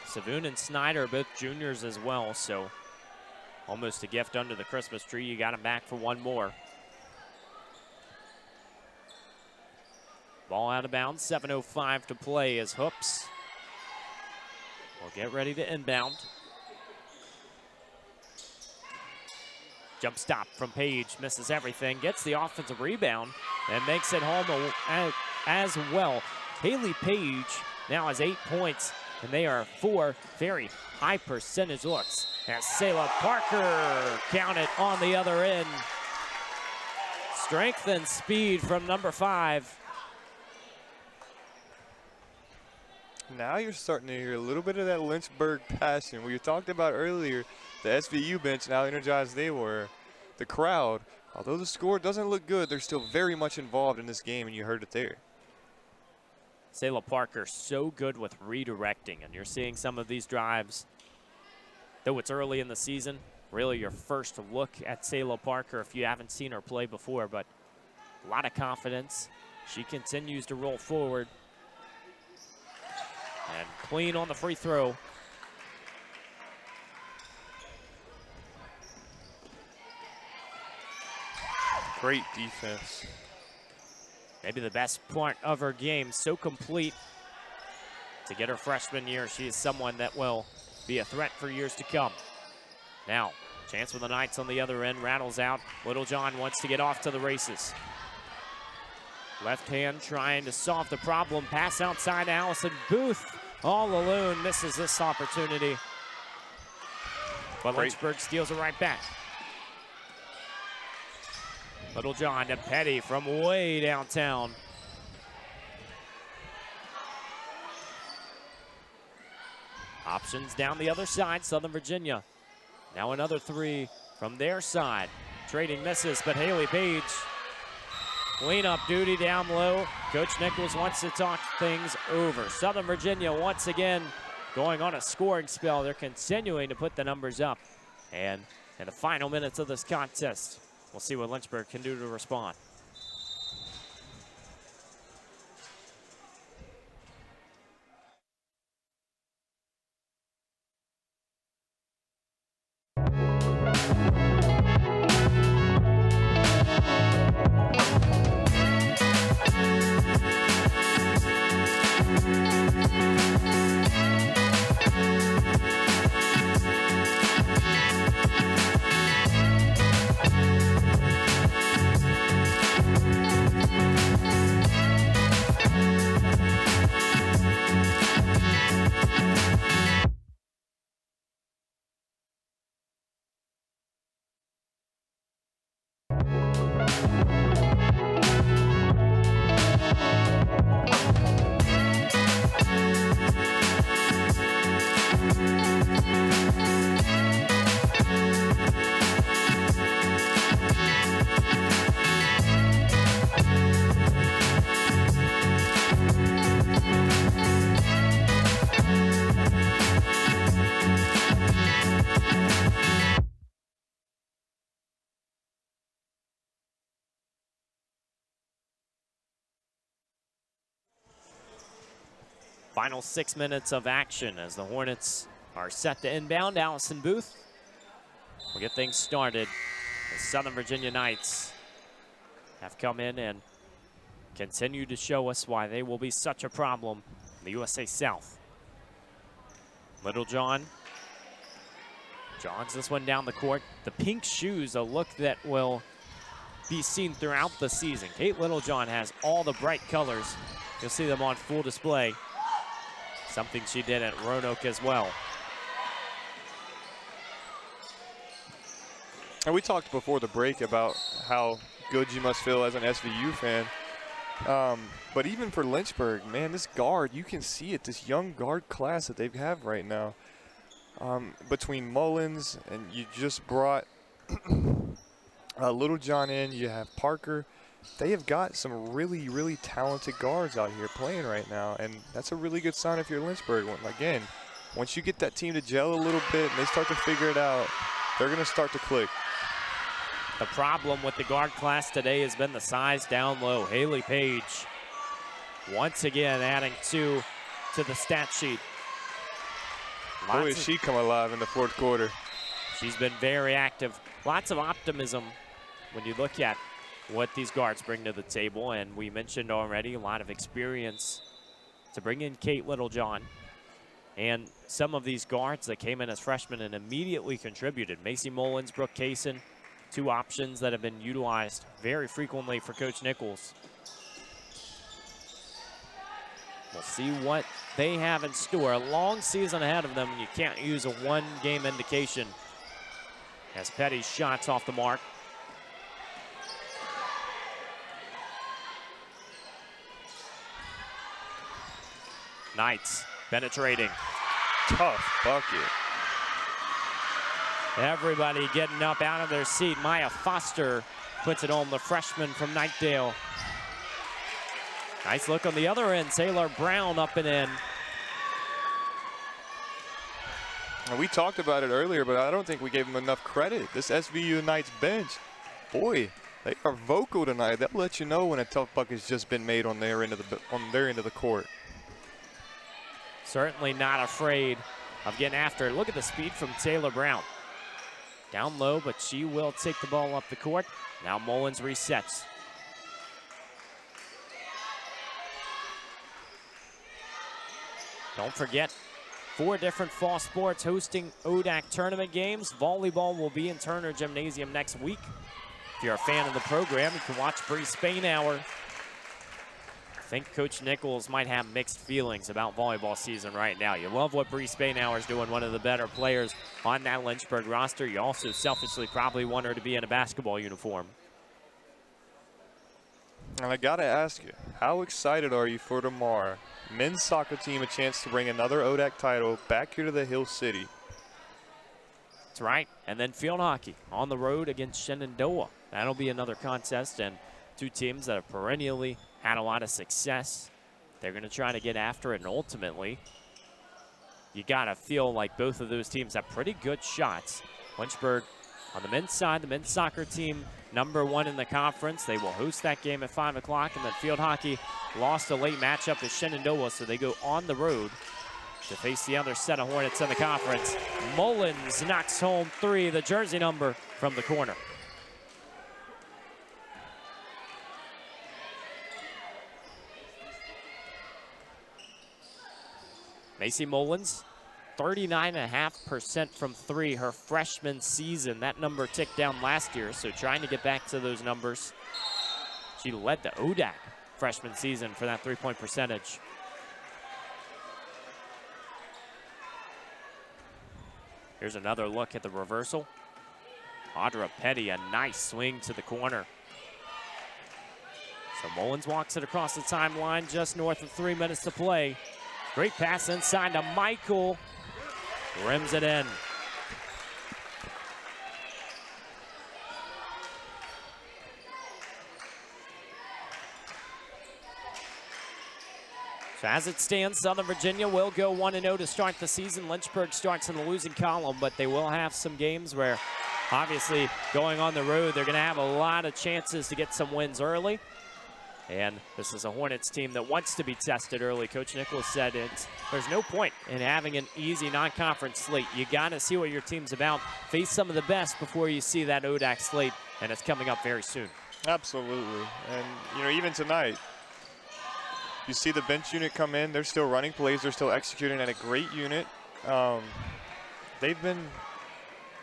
Savoon and Snyder are both juniors as well, so almost a gift under the Christmas tree. You got them back for one more. Ball out of bounds, 7:05 to play as Hoops will get ready to inbound. Jump stop from Page, misses everything, gets the offensive rebound, and makes it home as well. Haley Page now has 8 points, and they are 4 very high percentage looks. As Selah Parker counted on the other end. Strength and speed from number 5. Now you're starting to hear a little bit of that Lynchburg passion. We talked about earlier, the SVU bench and how energized they were. The crowd, although the score doesn't look good, they're still very much involved in this game, and you heard it there. Selah Parker so good with redirecting, and you're seeing some of these drives. Though it's early in the season, really your first look at Selah Parker if you haven't seen her play before, but a lot of confidence. She continues to roll forward. And clean on the free throw. Great defense. Maybe the best part of her game, so complete. To get her freshman year, she is someone that will be a threat for years to come. Now, chance for the Knights on the other end, rattles out. Littlejohn wants to get off to the races. Left hand trying to solve the problem. Pass outside Allison Booth. All alone, misses this opportunity. But Lynchburg steals it right back. Littlejohn to Petty from way downtown. Options down the other side, Southern Virginia. Now another 3 from their side. Trading misses, but Haley Page. Cleanup duty down low. Coach Nichols wants to talk things over. Southern Virginia once again going on a scoring spell. They're continuing to put the numbers up. And in the final minutes of this contest, we'll see what Lynchburg can do to respond. Final 6 minutes of action as the Hornets are set to inbound. Allison Booth will get things started. The Southern Virginia Knights have come in and continue to show us why they will be such a problem in the USA South. Littlejohn jogs this one down the court. The pink shoes, a look that will be seen throughout the season. Kate Littlejohn has all the bright colors. You'll see them on full display. Something she did at Roanoke as well. And we talked before the break about how good you must feel as an SVU fan. But even for Lynchburg, man, this guard, you can see it, this young guard class that they have right now. Between Mullins and you just brought Littlejohn in, you have Parker. They have got some really, really talented guards out here playing right now, and that's a really good sign if you're Lynchburg. Again, once you get that team to gel a little bit and they start to figure it out, they're going to start to click. The problem with the guard class today has been the size down low. Haley Page once again adding 2 to the stat sheet. Boy, has she come alive in the fourth quarter. She's been very active. Lots of optimism when you look at what these guards bring to the table. And we mentioned already a lot of experience to bring in Kate Littlejohn. And some of these guards that came in as freshmen and immediately contributed. Macy Mullins, Brooke Kaysen, 2 options that have been utilized very frequently for Coach Nichols. We'll see what they have in store. A long season ahead of them. You can't use a 1-game indication. As Petty's shots off the mark. Knights penetrating. Tough bucket. Everybody getting up out of their seat. Maya Foster puts it on, the freshman from Knightdale. Nice look on the other end. Taylor Brown up and in. We talked about it earlier, but I don't think we gave them enough credit. This SVU Knights bench, boy, they are vocal tonight. They'll let you know when a tough bucket's just been made on their end of the court. Certainly not afraid of getting after it. Look at the speed from Taylor Brown. Down low, but she will take the ball up the court. Now Mullins resets. Don't forget, 4 different fall sports hosting ODAC tournament games. Volleyball will be in Turner Gymnasium next week. If you're a fan of the program, you can watch Bree Spainhour. I think Coach Nichols might have mixed feelings about volleyball season right now. You love what Bree Spainhour is doing, one of the better players on that Lynchburg roster. You also selfishly probably want her to be in a basketball uniform. And I gotta ask you, how excited are you for tomorrow? Men's soccer team a chance to bring another ODAC title back here to the Hill City. That's right. And then field hockey on the road against Shenandoah. That'll be another contest, and 2 teams that have perennially had a lot of success. They're going to try to get after it, and ultimately, you got to feel like both of those teams have pretty good shots. Lynchburg on the men's side, the men's soccer team #1 in the conference. They will host that game at 5 o'clock, and then field hockey lost a late matchup at Shenandoah, so they go on the road to face the other set of Hornets in the conference. Mullins knocks home 3, the jersey number from the corner. Macy Mullins, 39.5% from 3 her freshman season. That number ticked down last year, so trying to get back to those numbers. She led the ODAC freshman season for that 3-point percentage. Here's another look at the reversal. Audra Petty, a nice swing to the corner. So Mullins walks it across the timeline just north of 3 minutes to play. Great pass inside to Michael. Rims it in. So as it stands, Southern Virginia will go 1-0 to start the season. Lynchburg starts in the losing column, but they will have some games where, obviously, going on the road, they're going to have a lot of chances to get some wins early. And this is a Hornets team that wants to be tested early. Coach Nichols said there's no point in having an easy non-conference slate. You got to see what your team's about, face some of the best before you see that ODAC slate, and it's coming up very soon. Absolutely. And, even tonight, you see the bench unit come in. They're still running plays. They're still executing at a great unit. They've been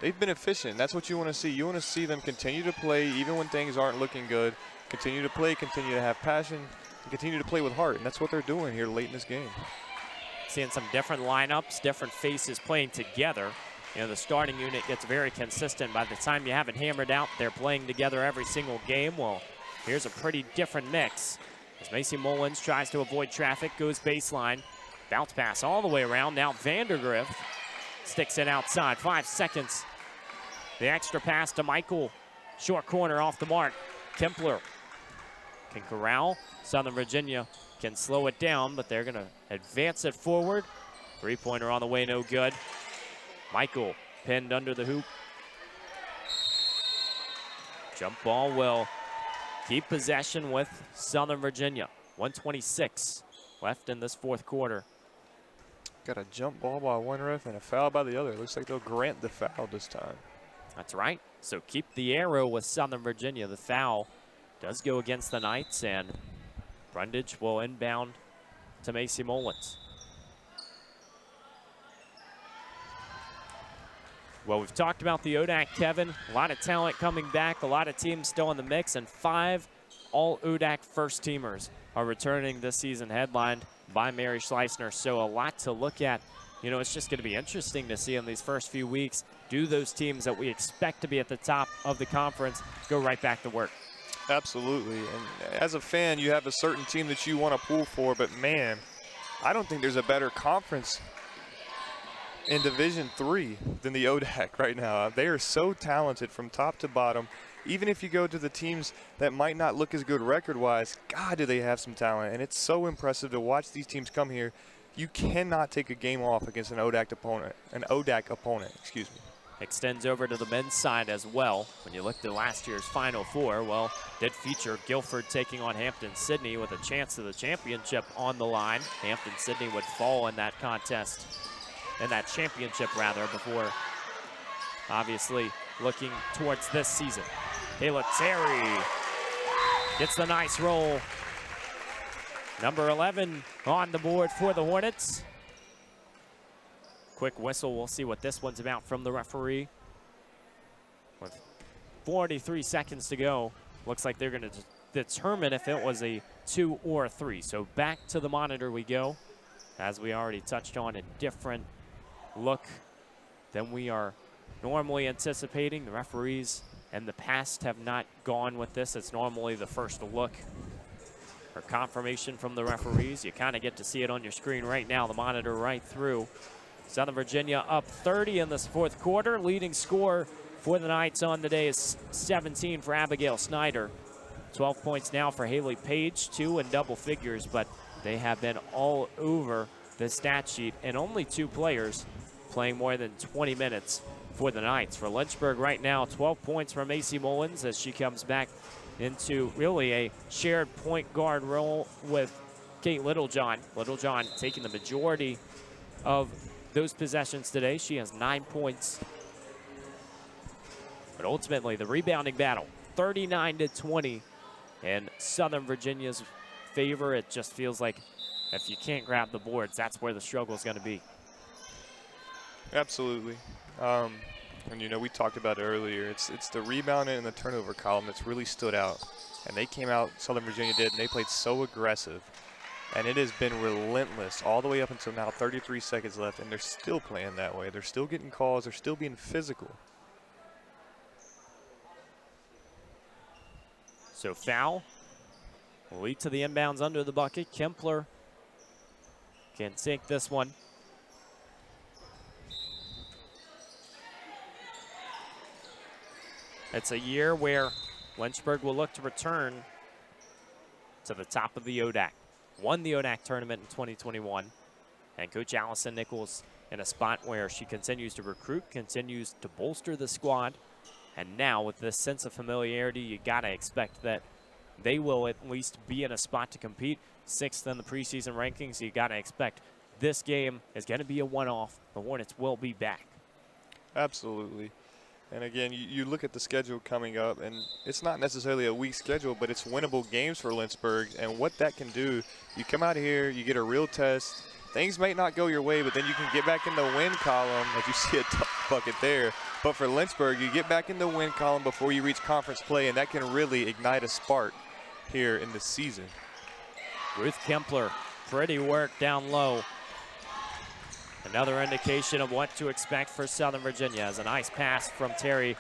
efficient. That's what you want to see. You want to see them continue to play even when things aren't looking good. Continue to play, continue to have passion, and continue to play with heart. And that's what they're doing here late in this game. Seeing some different lineups, different faces playing together. The starting unit gets very consistent. By the time you have it hammered out, they're playing together every single game. Well, here's a pretty different mix. As Macy Mullins tries to avoid traffic, goes baseline. Bounce pass all the way around. Now Vandergrift sticks it outside. 5 seconds. The extra pass to Michael. Short corner off the mark. Kempler can corral. Southern Virginia can slow it down, but they're going to advance it forward. Three-pointer on the way, no good. Michael pinned under the hoop. Jump ball will keep possession with Southern Virginia. 1:26 left in this fourth quarter. Got a jump ball by one ref and a foul by the other. Looks like they'll grant the foul this time. That's right. So keep the arrow with Southern Virginia. The foul does go against the Knights, and Brundage will inbound to Macy Mullins. Well, we've talked about the ODAC, Kevin. A lot of talent coming back, a lot of teams still in the mix, and 5 all-ODAC first-teamers are returning this season, headlined by Mary Schleisner. So a lot to look at. It's just going to be interesting to see in these first few weeks, do those teams that we expect to be at the top of the conference go right back to work. Absolutely. And as a fan, you have a certain team that you want to pull for, but man, I don't think there's a better conference in Division III than the ODAC right now. They are so talented from top to bottom. Even if you go to the teams that might not look as good record-wise, God, do they have some talent. And it's so impressive to watch these teams come here. You cannot take a game off against an ODAC opponent, excuse me. Extends over to the men's side as well. When you looked at last year's Final Four, well, did feature Guilford taking on Hampton-Sydney with a chance to the championship on the line. Hampton-Sydney would fall in that contest, in that championship rather, before obviously looking towards this season. Kayla Terry gets the nice roll. Number 11 on the board for the Hornets. Quick whistle, we'll see what this one's about from the referee. With 43 seconds to go, looks like they're going to determine if it was a 2 or a 3. So back to the monitor we go. As we already touched on, a different look than we are normally anticipating. The referees in the past have not gone with this. It's normally the first look or confirmation from the referees. You kind of get to see it on your screen right now, the monitor right through. Southern Virginia up 30 in this fourth quarter. Leading scorer for the Knights on the day is 17 for Abigail Snyder. 12 points now for Haley Page, 2 in double figures, but they have been all over the stat sheet, and only 2 players playing more than 20 minutes for the Knights. For Lynchburg right now, 12 points from Macy Mullins as she comes back into really a shared point guard role with Kate Littlejohn. Littlejohn taking the majority of those possessions today. She has 9 points. But ultimately, the rebounding battle, 39-20 in Southern Virginia's favor. It just feels like if you can't grab the boards, that's where the struggle is going to be. Absolutely. And we talked about it earlier. It's the rebounding and the turnover column that's really stood out. And they came out, Southern Virginia did, and they played so aggressive. And it has been relentless all the way up until now, 33 seconds left, and they're still playing that way. They're still getting calls. They're still being physical. So foul will lead to the inbounds under the bucket. Kempler can take this one. It's a year where Lynchburg will look to return to the top of the ODAC. Won the ODAC tournament in 2021. And Coach Allison Nichols in a spot where she continues to recruit, continues to bolster the squad. And now with this sense of familiarity, you got to expect that they will at least be in a spot to compete. 6th in the preseason rankings. You got to expect this game is going to be a one-off. The Hornets will be back. Absolutely. And again, you look at the schedule coming up, and it's not necessarily a weak schedule, but it's winnable games for Lynchburg. And what that can do, you come out here, you get a real test. Things may not go your way, but then you can get back in the win column, as you see a tough bucket there. But for Lynchburg, you get back in the win column before you reach conference play, and that can really ignite a spark here in the season. Ruth Kempler, pretty work down low. Another indication of what to expect for Southern Virginia, as a nice pass from Terry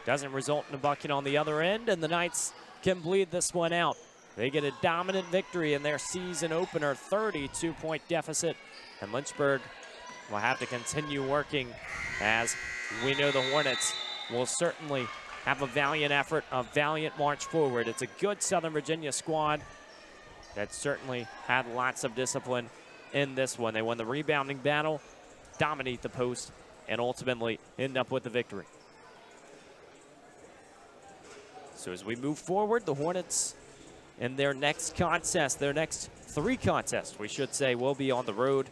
doesn't result in a bucket on the other end, and the Knights can bleed this one out. They get a dominant victory in their season opener, 32-point deficit, and Lynchburg will have to continue working, as we know the Hornets will certainly have a valiant effort, a valiant march forward. It's a good Southern Virginia squad that certainly had lots of discipline in this one. They won the rebounding battle, dominate the post, and ultimately end up with the victory. So as we move forward, the Hornets in their next contest, their next 3 contests, we should say, will be on the road.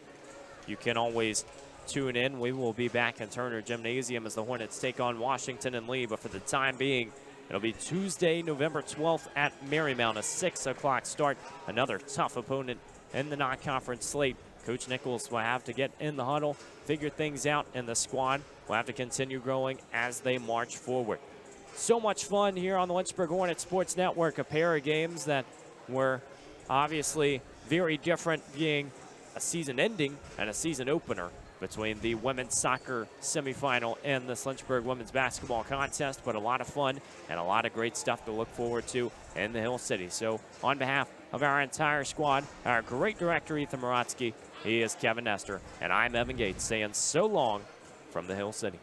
You can always tune in. We will be back in Turner Gymnasium as the Hornets take on Washington and Lee, but for the time being, it'll be Tuesday, November 12th at Marymount, a 6 o'clock start. Another tough opponent in the non-conference slate. Coach Nichols will have to get in the huddle, figure things out, and the squad will have to continue growing as they march forward. So much fun here on the Lynchburg Hornets Sports Network, a pair of games that were obviously very different, being a season ending and a season opener between the women's soccer semifinal and this Lynchburg women's basketball contest, but a lot of fun and a lot of great stuff to look forward to in the Hill City. So on behalf of our entire squad, our great director, Ethan Moratsky, he is Kevin Nestor, and I'm Evan Gates, saying so long from the Hill City.